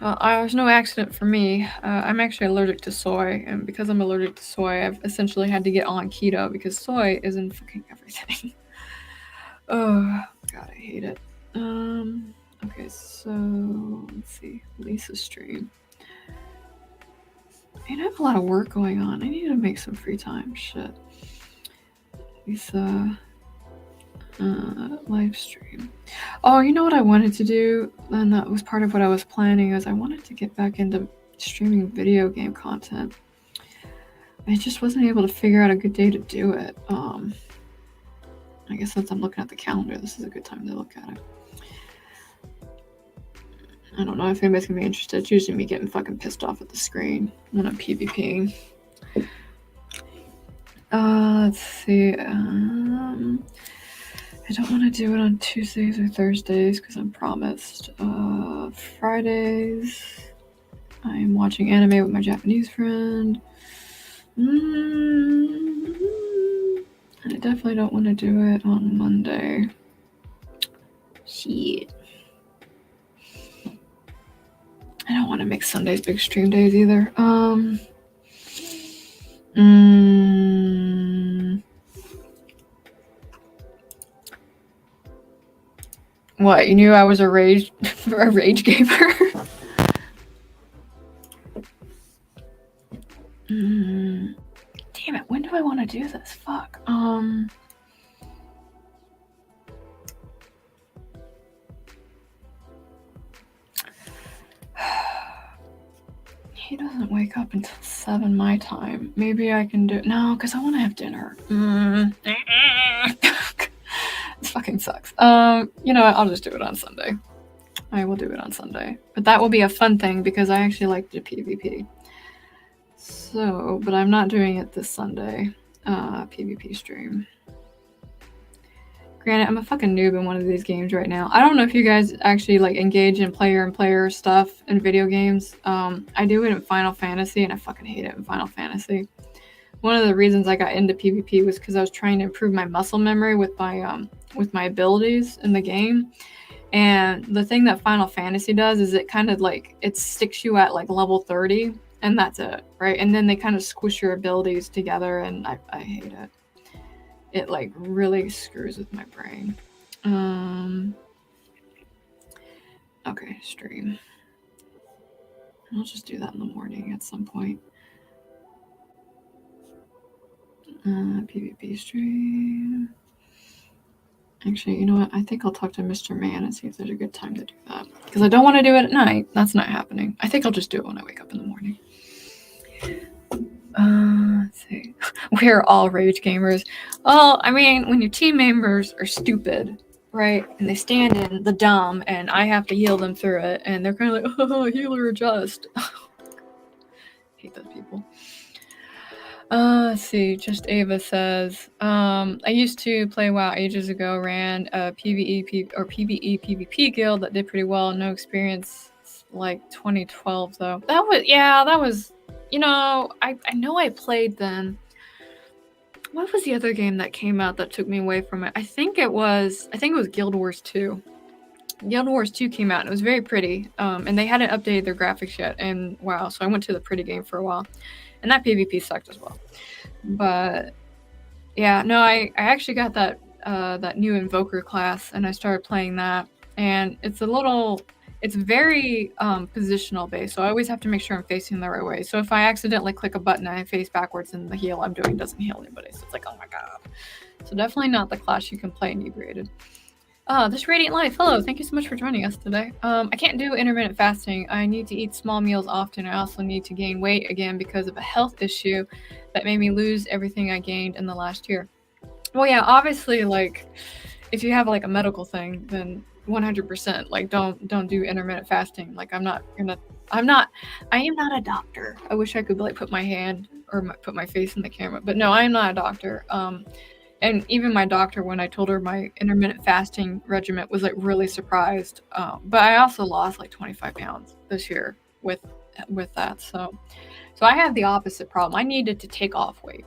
There's no accident for me. I'm actually allergic to soy, and because I'm allergic to soy, I've essentially had to get on keto because soy is in fucking everything. Oh, God, I hate it. Okay, so let's see. Lisa's stream. Man, I have a lot of work going on. I need to make some free time. Shit. Lisa. Live stream. Oh, you know what I wanted to do? And that was part of what I was planning, is I wanted to get back into streaming video game content. I just wasn't able to figure out a good day to do it. I guess since I'm looking at the calendar, this is a good time to look at it. I don't know if anybody's gonna be interested. It's usually me getting fucking pissed off at the screen when I'm PvPing. Let's see. I don't want to do it on Tuesdays or Thursdays because I'm promised. Fridays, I am watching anime with my Japanese friend. And I definitely don't want to do it on Monday. Shit. I don't want to make Sundays big stream days either. What, you knew I was a rage gamer? Damn it, when do I want to do this? Fuck. He doesn't wake up until 7 my time. Maybe I can do... No, because I want to have dinner. This fucking sucks. You know what? I'll just do it on Sunday. I will do it on Sunday. But that will be a fun thing because I actually like to PvP. So, but I'm not doing it this Sunday. PvP stream. Granted, I'm a fucking noob in one of these games right now. I don't know if you guys actually like engage in player stuff in video games. I do it in Final Fantasy, and I fucking hate it in Final Fantasy. One of the reasons I got into PvP was because I was trying to improve my muscle memory with my abilities in the game. And the thing that Final Fantasy does is it kind of like, it sticks you at like level 30, and that's it, right? And then they kind of squish your abilities together, and I hate it. It like really screws with my brain. Okay, stream. I'll just do that in the morning at some point. PvP stream. Actually, you know what? I think I'll talk to Mr. Man and see if there's a good time to do that. Because I don't want to do it at night. That's not happening. I think I'll just do it when I wake up in the morning. Let's see. We're all rage gamers. Well, I mean, when your team members are stupid, right? And they stand in the dumb, and I have to heal them through it, and they're kind of like, oh, healer adjust. Hate those people. Let's see. Just Ava says, I used to play WoW ages ago, ran a PvE PvP guild that did pretty well. No experience like 2012 though. That was, you know, I know I played then. What was the other game that came out that took me away from it? I think it was Guild Wars 2. Guild Wars 2 came out and it was very pretty. And they hadn't updated their graphics yet. And wow, so I went to the pretty game for a while. And that PvP sucked as well. But yeah, no, I actually got that new Invoker class and I started playing that. And it's very positional based. So I always have to make sure I'm facing the right way. So if I accidentally click a button and I face backwards and the heal I'm doing doesn't heal anybody. So it's like, oh my god. So definitely not the class you can play inebriated. This Radiant Life, hello, thank you so much for joining us today. I can't do intermittent fasting. I need to eat small meals often. I also need to gain weight again because of a health issue that made me lose everything I gained in the last year. Well, yeah, obviously, like, if you have like a medical thing, then 100%, like, don't do intermittent fasting. Like, I am not a doctor. I wish I could like put my hand or put my face in the camera, but no, I am not a doctor. And even my doctor, when I told her my intermittent fasting regimen, was like really surprised. But I also lost like 25 pounds this year with that. So I had the opposite problem. I needed to take off weight.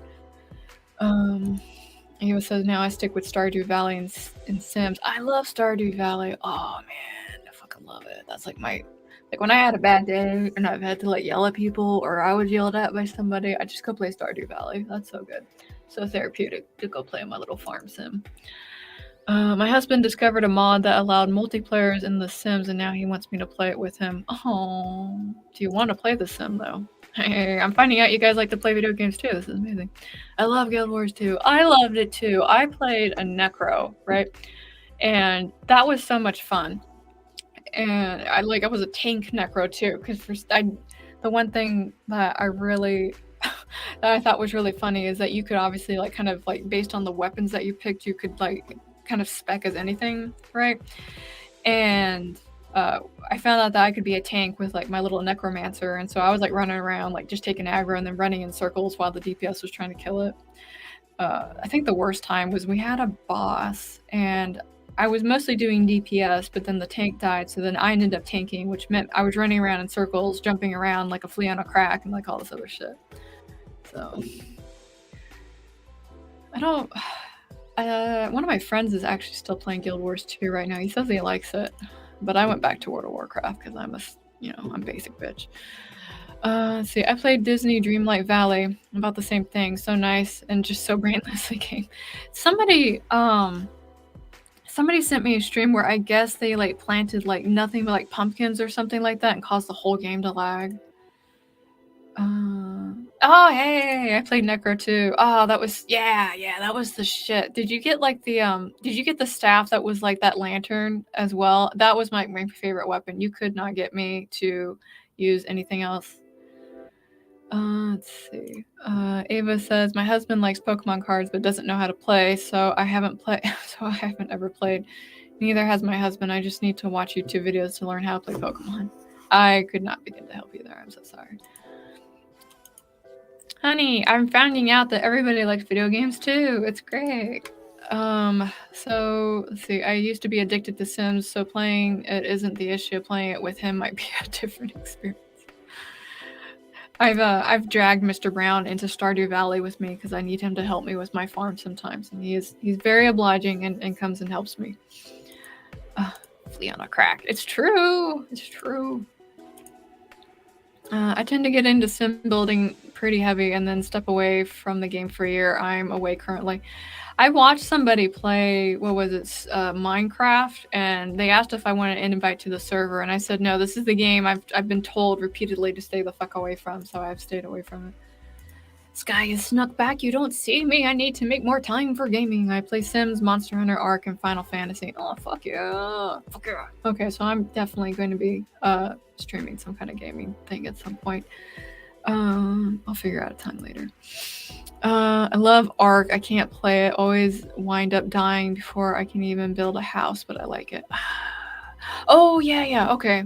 He says now I stick with Stardew Valley and Sims. I love Stardew Valley. Oh man, I fucking love it. That's like when I had a bad day and I've had to like yell at people or I was yelled at by somebody, I just go play Stardew Valley. That's so good. So therapeutic to go play my little farm sim. My husband discovered a mod that allowed multiplayers in The Sims, and now he wants me to play it with him. Oh, do you want to play The Sim though? Hey, I'm finding out you guys like to play video games too. This is amazing. I love Guild Wars 2. I loved it too. I played a Necro, right? And that was so much fun. And I was a tank Necro too, because the one thing that I thought was really funny is that you could obviously like kind of like based on the weapons that you picked, you could like kind of spec as anything, right? And I found out that I could be a tank with like my little necromancer, and so I was like running around like just taking aggro and then running in circles while the DPS was trying to kill it. I think the worst time was we had a boss and I was mostly doing DPS, but then the tank died, so then I ended up tanking, which meant I was running around in circles, jumping around like a flea on a crack and like all this other shit. So I don't. One of my friends is actually still playing Guild Wars 2 right now. He says he likes it, but I went back to World of Warcraft because I'm basic bitch. Let's see, I played Disney Dreamlight Valley. About the same thing. So nice and just so brainlessly game. Somebody sent me a stream where I guess they like planted like nothing but like pumpkins or something like that and caused the whole game to lag. Oh hey, I played Necro too. Oh, that was that was the shit. Did you get like the staff that was like that lantern as well? That was my favorite weapon. You could not get me to use anything else. Let's see. Ava says my husband likes Pokemon cards but doesn't know how to play, so I haven't ever played. Neither has my husband. I just need to watch YouTube videos to learn how to play Pokemon. I could not begin to help you there. I'm so sorry. Honey, I'm finding out that everybody likes video games too. It's great. So let's see. I used to be addicted to Sims, so playing it isn't the issue. Playing it with him might be a different experience. I've dragged Mr. Brown into Stardew Valley with me because I need him to help me with my farm sometimes, and he's very obliging and comes and helps me. Flea on a crack. It's true. It's true. I tend to get into sim building pretty heavy and then step away from the game for a year. I'm away currently. I watched somebody play, Minecraft, and they asked if I wanted an invite to the server, and I said, no, this is the game I've been told repeatedly to stay the fuck away from, so I've stayed away from it. Sky is snuck back. You don't see me. I need to make more time for gaming. I play Sims, Monster Hunter, Ark, and Final Fantasy. Oh, fuck yeah. Fuck yeah. Okay, so I'm definitely going to be streaming some kind of gaming thing at some point. I'll figure out a time later. I love Ark. I can't play it. Always wind up dying before I can even build a house, but I like it. Oh, yeah. Okay.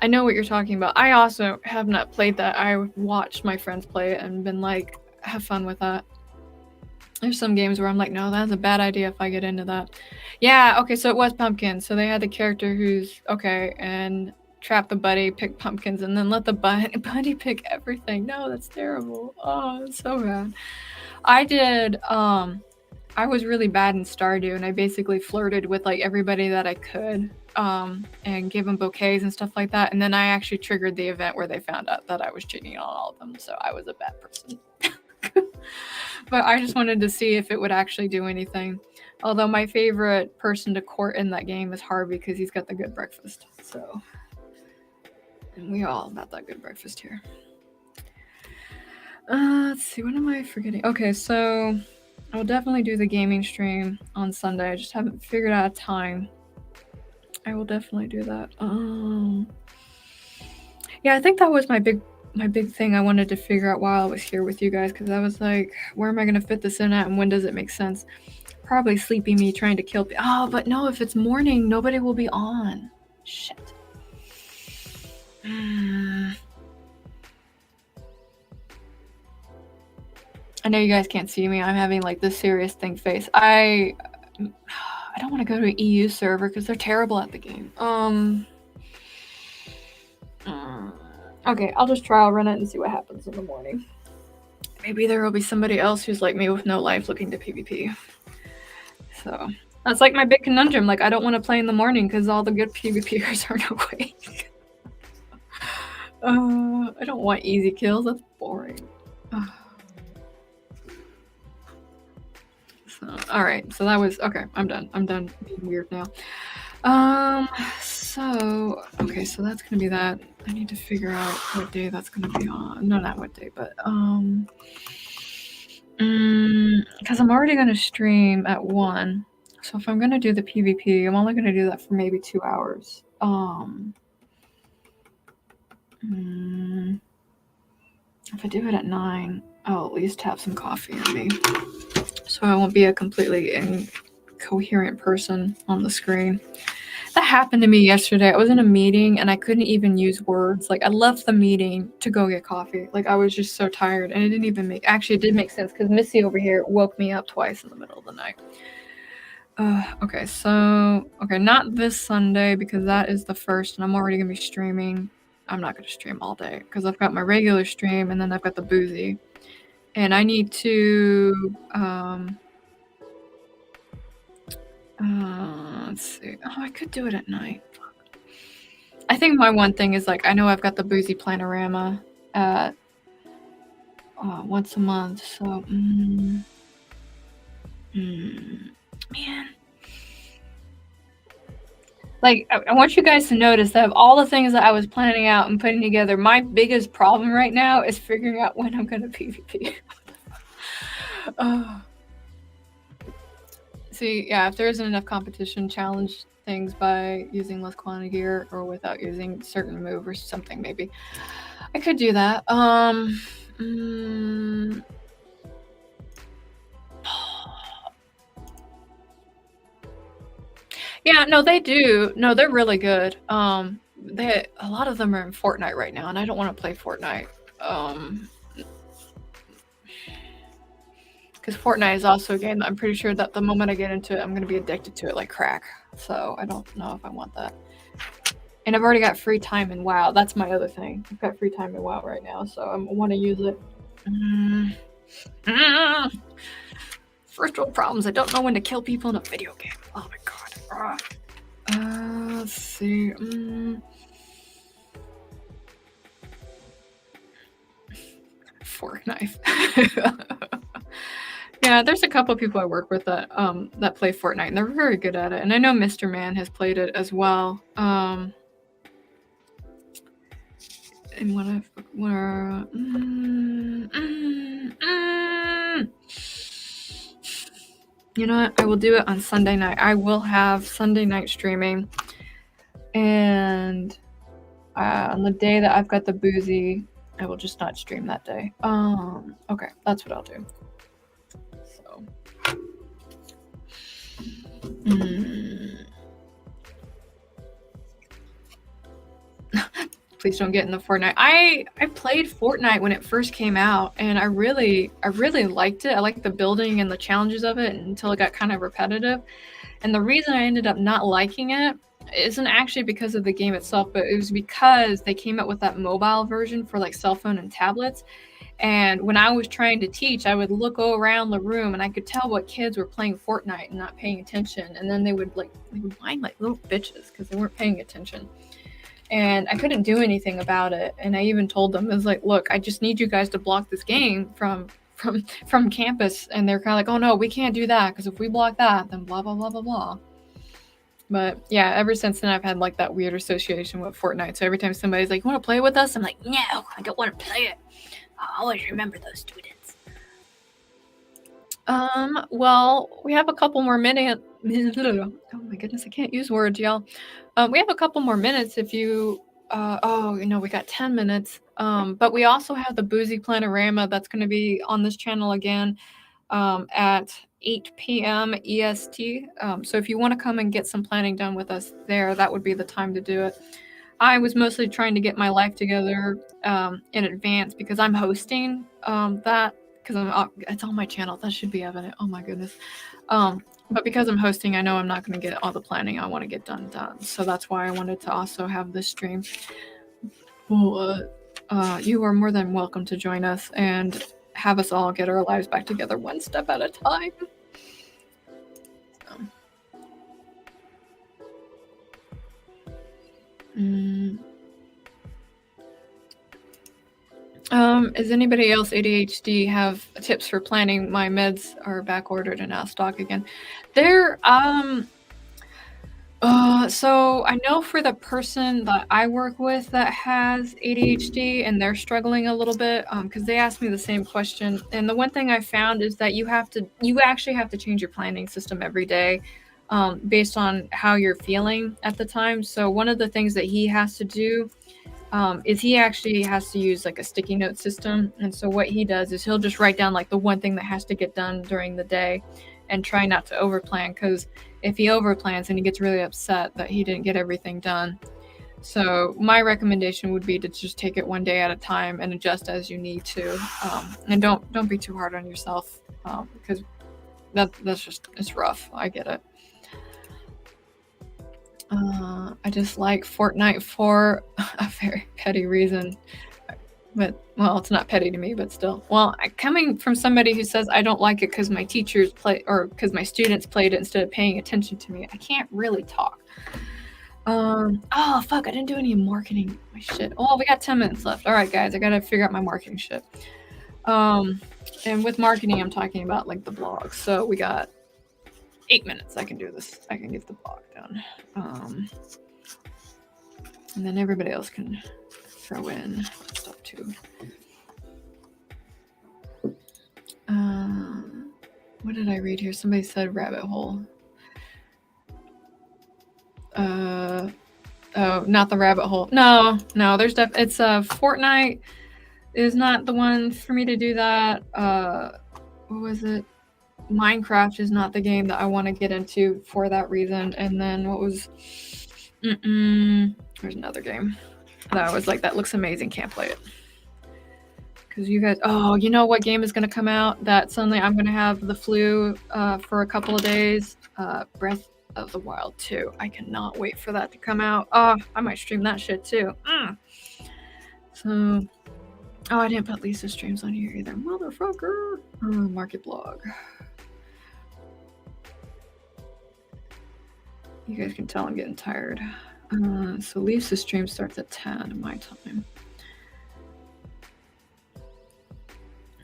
I know what you're talking about. I also have not played that. I watched my friends play it and been like, have fun with that. There's some games where I'm like, no, that's a bad idea if I get into that. Yeah, okay, so it was pumpkins. So they had the character who's, okay, and trap the buddy, pick pumpkins, and then let the buddy pick everything. No, that's terrible. Oh, that's so bad. I did, I was really bad in Stardew, and I basically flirted with like everybody that I could, and gave them bouquets and stuff like that. And then I actually triggered the event where they found out that I was cheating on all of them. So I was a bad person. But I just wanted to see if it would actually do anything. Although my favorite person to court in that game is Harvey because he's got the good breakfast. So, and we all got that good breakfast here. Let's see, what am I forgetting? Okay, so I'll definitely do the gaming stream on Sunday. I just haven't figured out a time. I will definitely do that. Yeah, I think that was my big thing I wanted to figure out while I was here with you guys, because I was like, where am I gonna fit this in at, and when does it make sense? Probably sleepy me trying to kill people. Oh, but no, if it's morning, nobody will be on. Shit. I know you guys can't see me. I'm having like this serious think face. I don't want to go to an EU server because they're terrible at the game. Okay, I'll just trial run it and see what happens in the morning. Maybe there will be somebody else who's like me with no life looking to PvP. So that's like my big conundrum. Like, I don't want to play in the morning because all the good PvPers aren't awake. I don't want easy kills. That's boring. So, all right. So that was okay. I'm done. I'm done being weird now. So okay. So that's gonna be that. I need to figure out what day that's gonna be on. No, not what day, but because I'm already gonna stream at 1. So if I'm gonna do the PvP, I'm only gonna do that for maybe 2 hours. If I do it at 9, I'll at least have some coffee in me, so I won't be a completely incoherent person on the screen. That happened to me yesterday. I was in a meeting and I couldn't even use words. Like, I left the meeting to go get coffee. Like, I was just so tired, and it didn't even make. Actually, it did make sense because Missy over here woke me up twice in the middle of the night. Okay, so not this Sunday because that is the 1st, and I'm already gonna be streaming. I'm not gonna stream all day because I've got my regular stream and then I've got the boozy, and I need to let's see. Oh, I could do it at night. I think my one thing is like I know I've got the Boozy-Plan-o-Rama at once a month, so man. Like, I want you guys to notice that of all the things that I was planning out and putting together, my biggest problem right now is figuring out when I'm going to PvP. See, yeah, if there isn't enough competition, challenge things by using less quantity gear or without using certain move or something, maybe. I could do that. Yeah, no, they do. No, they're really good. A lot of them are in Fortnite right now, and I don't want to play Fortnite. Because Fortnite is also a game that I'm pretty sure that the moment I get into it, I'm going to be addicted to it like crack. So I don't know if I want that. And I've already got free time in WoW. That's my other thing. I've got free time in WoW right now, so I want to use it. First world problems. I don't know when to kill people in a video game. Oh my god. Let's see. Fork knife. Yeah, there's a couple people I work with that play Fortnite, and they're very good at it. And I know Mr. Man has played it as well. And you know what? I will do it on Sunday night. I will have Sunday night streaming, and on the day that I've got the boozy, I will just not stream that day. Okay, that's what I'll do. Please don't get in the Fortnite. I played Fortnite when it first came out, and I really liked it. I liked the building and the challenges of it until it got kind of repetitive. And the reason I ended up not liking it isn't actually because of the game itself, but it was because they came out with that mobile version for like cell phone and tablets. And when I was trying to teach, I would look around the room and I could tell what kids were playing Fortnite and not paying attention. And then they would whine like little bitches because they weren't paying attention. And I couldn't do anything about it. And I even told them, I was like, look, I just need you guys to block this game from campus. And they're kind of like, oh no, we can't do that, because if we block that, then blah, blah, blah, blah, blah. But yeah, ever since then, I've had like that weird association with Fortnite. So every time somebody's like, you want to play with us? I'm like, no, I don't want to play it. I'll always remember those students. Well, we have a couple more minutes. Oh my goodness, I can't use words, y'all. We have a couple more minutes if you, we got 10 minutes. But we also have the Boozy-Plan-o-Rama that's going to be on this channel again at 8 p.m. EST. So if you want to come and get some planning done with us there, that would be the time to do it. I was mostly trying to get my life together in advance because I'm hosting that, because it's on my channel. That should be evident. Oh my goodness. But because I'm hosting, I know I'm not going to get all the planning I want to get done. So that's why I wanted to also have this stream. Well, you are more than welcome to join us and have us all get our lives back together one step at a time. Is anybody else ADHD have tips for planning? My meds are back ordered and out of stock again. So I know for the person that I work with that has ADHD and they're struggling a little bit, because they asked me the same question. And the one thing I found is that you actually have to change your planning system every day, based on how you're feeling at the time. So one of the things that he has to do is he actually has to use like a sticky note system. And so what he does is he'll just write down like the one thing that has to get done during the day and try not to overplan, because if he overplans and he gets really upset that he didn't get everything done. So my recommendation would be to just take it one day at a time and adjust as you need to, and don't be too hard on yourself, because that's just, it's rough. I get it. I just like Fortnite for a very petty reason. But, well, it's not petty to me, but still. Well, coming from somebody who says I don't like it because my teachers play, or because my students played it instead of paying attention to me, I can't really talk. Oh, fuck, I didn't do any marketing. My shit. Oh, we got 10 minutes left. All right, guys, I got to figure out my marketing shit. And with marketing, I'm talking about, like, the blog. So we got 8 minutes. I can do this. I can get the blog done. And then everybody else can throw in stuff too. What did I read here? Somebody said rabbit hole. Oh, not the rabbit hole. No, there's it's Fortnite is not the one for me to do that. What was it? Minecraft is not the game that I want to get into for that reason. And then what was there's another game that I was like, that looks amazing, can't play it. Because you guys, you know what game is going to come out that suddenly I'm going to have the flu for a couple of days? Breath of the Wild 2. I cannot wait for that to come out. I might stream that shit too. So, I didn't put Lisa's streams on here either. Motherfucker. Market blog. You guys can tell I'm getting tired. So Lisa's stream starts at 10 my time.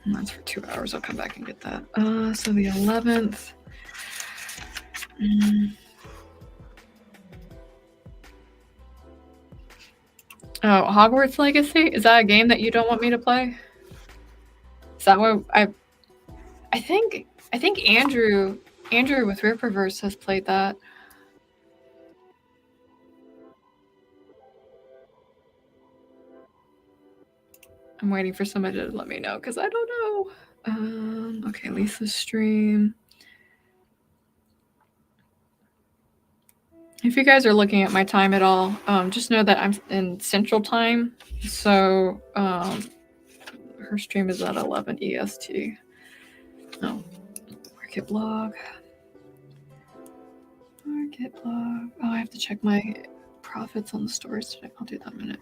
And that's for 2 hours. I'll come back and get that. So the 11th. Oh, Hogwarts Legacy? Is that a game that you don't want me to play? Is that what I think Andrew with Ripperverse has played that. I'm waiting for somebody to let me know because I don't know. Okay, Lisa's stream. If you guys are looking at my time at all, just know that I'm in Central Time. So her stream is at 11 EST. Oh, Market blog. Oh, I have to check my profits on the stores today. I'll do that in a minute.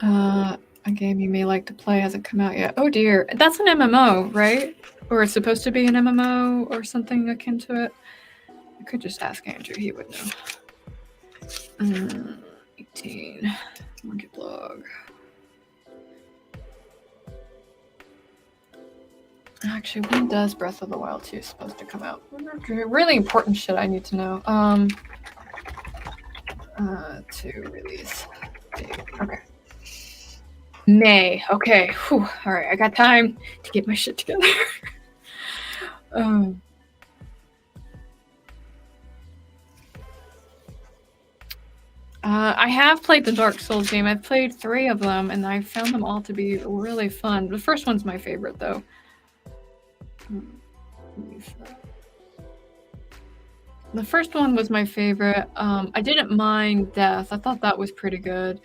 A game you may like to play hasn't come out yet. Oh dear, that's an MMO, right? Or it's supposed to be an MMO or something akin to it. I could just ask Andrew; he would know. 18 market blog. Actually, when does Breath of the Wild 2 supposed to come out? Really important shit I need to know. To release date. Okay. May. Okay. Whew. All right. I got time to get my shit together. I have played the Dark Souls game. I've played 3 of them, and I found them all to be really fun. The first one's my favorite, though. The first one was my favorite. I didn't mind Death. I thought that was pretty good.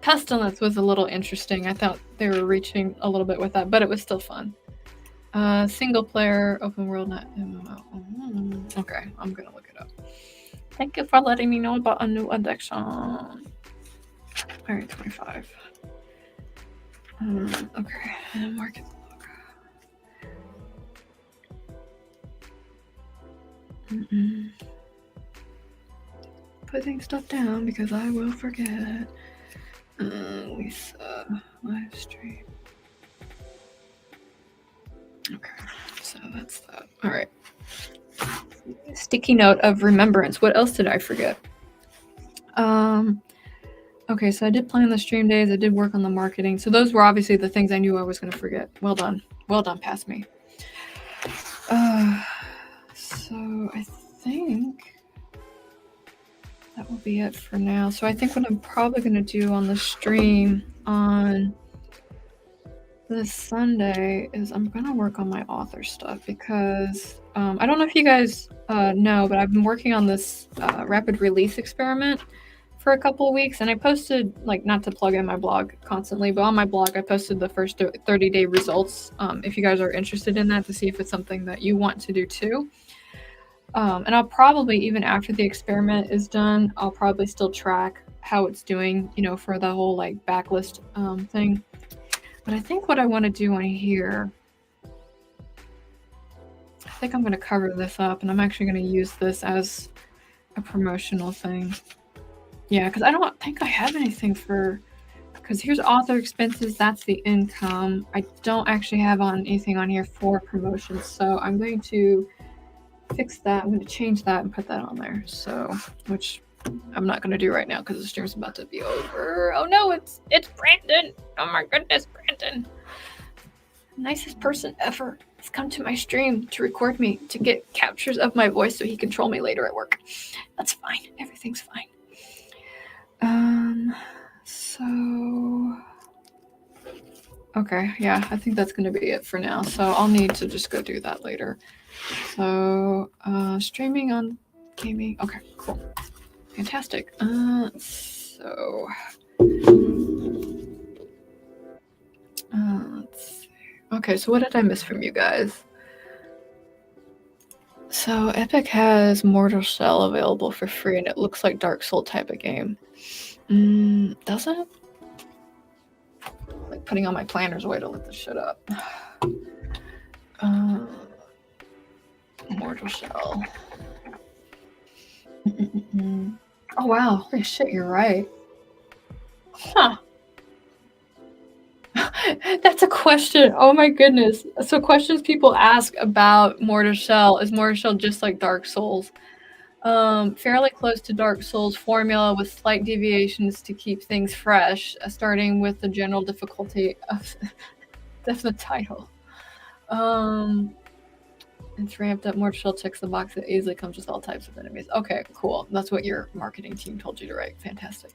Pestilence was a little interesting. I thought they were reaching a little bit with that, but it was still fun. Single player, open world, not MMO. Okay, I'm gonna look it up. Thank you for letting me know about a new addiction. Alright, 25. Okay, market. Putting stuff down because I will forget. Lisa, live stream. Okay, so that's that. All right. Sticky note of remembrance. What else did I forget? Okay, so I did plan the stream days. I did work on the marketing. So those were obviously the things I knew I was going to forget. Well done. Well done, past me. So I think that will be it for now. So I think what I'm probably going to do on the stream on this Sunday is I'm going to work on my author stuff because I don't know if you guys know, but I've been working on this rapid release experiment for a couple of weeks, and I posted, like, not to plug in my blog constantly, but on my blog I posted the first 30-day results if you guys are interested in that, to see if it's something that you want to do too. And I'll probably, even after the experiment is done, I'll probably still track how it's doing, you know, for the whole like backlist thing. But I think what I want to do on here, I think I'm going to cover this up, and I'm actually going to use this as a promotional thing. Yeah, because I don't think I have anything for, because here's author expenses, that's the income. I don't actually have anything on here for promotions, so I'm going to fix that. I'm going to change that and put that on there. So, which I'm not going to do right now because the stream's about to be over. Oh no, it's Brandon. Oh my goodness, Brandon. Nicest person ever. He's come to my stream to record me, to get captures of my voice so he can troll me later at work. That's fine. Everything's fine. So okay, yeah, I think that's going to be it for now. So I'll need to just go do that later. So streaming on gaming. Okay, cool. Fantastic. So let's see. Okay, so what did I miss from you guys? So Epic has Mortal Shell available for free, and it looks like Dark Soul type of game. Does it? Like putting on my planner's way to look this shit up. Mortal Shell. Oh wow, holy shit, you're right. Huh. That's a question. Oh my goodness. So questions people ask about Mortal Shell. Is Mortal Shell just like Dark Souls? Fairly close to Dark Souls formula with slight deviations to keep things fresh, starting with the general difficulty of that's the title. It's ramped up. Mortal Shell checks the box that easily comes with all types of enemies. Okay, cool. That's what your marketing team told you to write. Fantastic.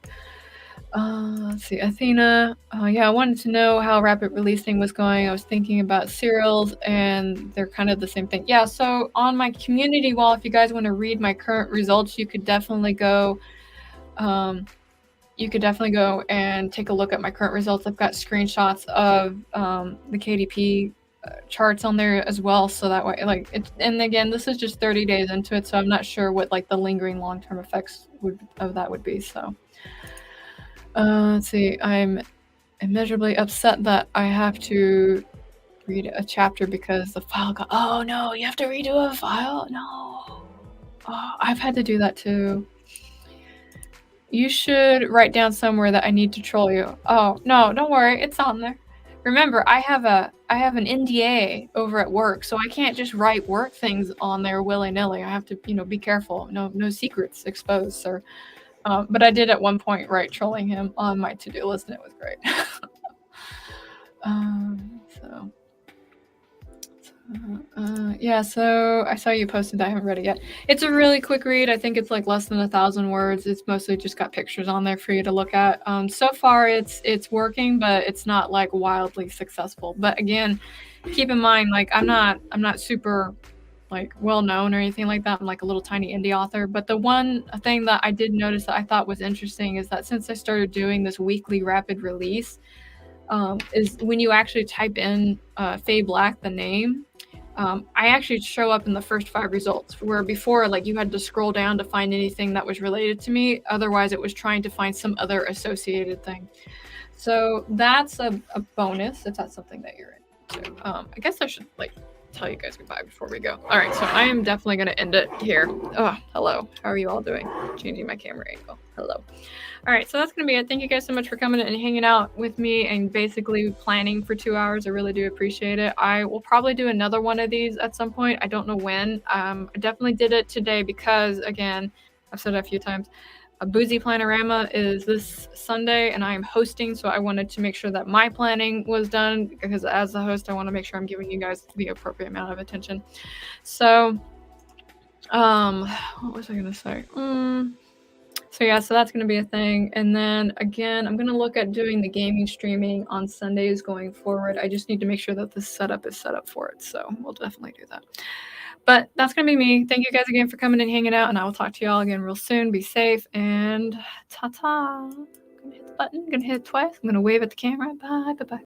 Let's see, Athena. Yeah, I wanted to know how rapid releasing was going. I was thinking about serials, and they're kind of the same thing. Yeah, so on my community wall, if you guys want to read my current results, you could definitely go. And take a look at my current results. I've got screenshots of the KDP charts on there as well, so that way, like, it's, and again, this is just 30 days into it, so I'm not sure what like the lingering long-term effects of that would be. So. Let's see. I'm immeasurably upset that I have to read a chapter because the file got. Oh no! You have to redo a file. No. Oh, I've had to do that too. You should write down somewhere that I need to troll you. Oh no! Don't worry. It's on there. Remember, I have an NDA over at work, so I can't just write work things on there willy-nilly. I have to, be careful. No secrets exposed, sir. But I did at one point write trolling him on my to-do list, and it was great. Yeah, so I saw you posted that. I haven't read it yet. It's a really quick read. I think it's like less than 1,000 words. It's mostly just got pictures on there for you to look at. So far it's working, but it's not like wildly successful. But again, keep in mind, like I'm not super like well known or anything like that. I'm like a little tiny indie author. But the one thing that I did notice that I thought was interesting is that since I started doing this weekly rapid release, is when you actually type in Faye Black, the name, I actually show up in the first 5 results, where before, like, you had to scroll down to find anything that was related to me. Otherwise, it was trying to find some other associated thing. So that's a bonus if that's something that you're into. I guess I should, like, tell you guys goodbye before we go. All right, so I am definitely going to end it here. Oh, hello. How are you all doing? Changing my camera angle. Hello. All right, so that's going to be it. Thank you guys so much for coming and hanging out with me and basically planning for 2 hours. I really do appreciate it. I will probably do another one of these at some point. I don't know when. I definitely did it today because, again, I've said it a few times, Boozy-Plan-o-Rama is this Sunday, and I am hosting, so I wanted to make sure that my planning was done, because as the host, I want to make sure I'm giving you guys the appropriate amount of attention. So, what was I going to say? So yeah, so that's going to be a thing. And then again, I'm going to look at doing the gaming streaming on Sundays going forward. I just need to make sure that the setup is set up for it. So we'll definitely do that. But that's going to be me. Thank you guys again for coming and hanging out. And I will talk to y'all again real soon. Be safe and ta-ta. I'm going to hit the button. I'm going to hit it twice. I'm going to wave at the camera. Bye. Bye-bye.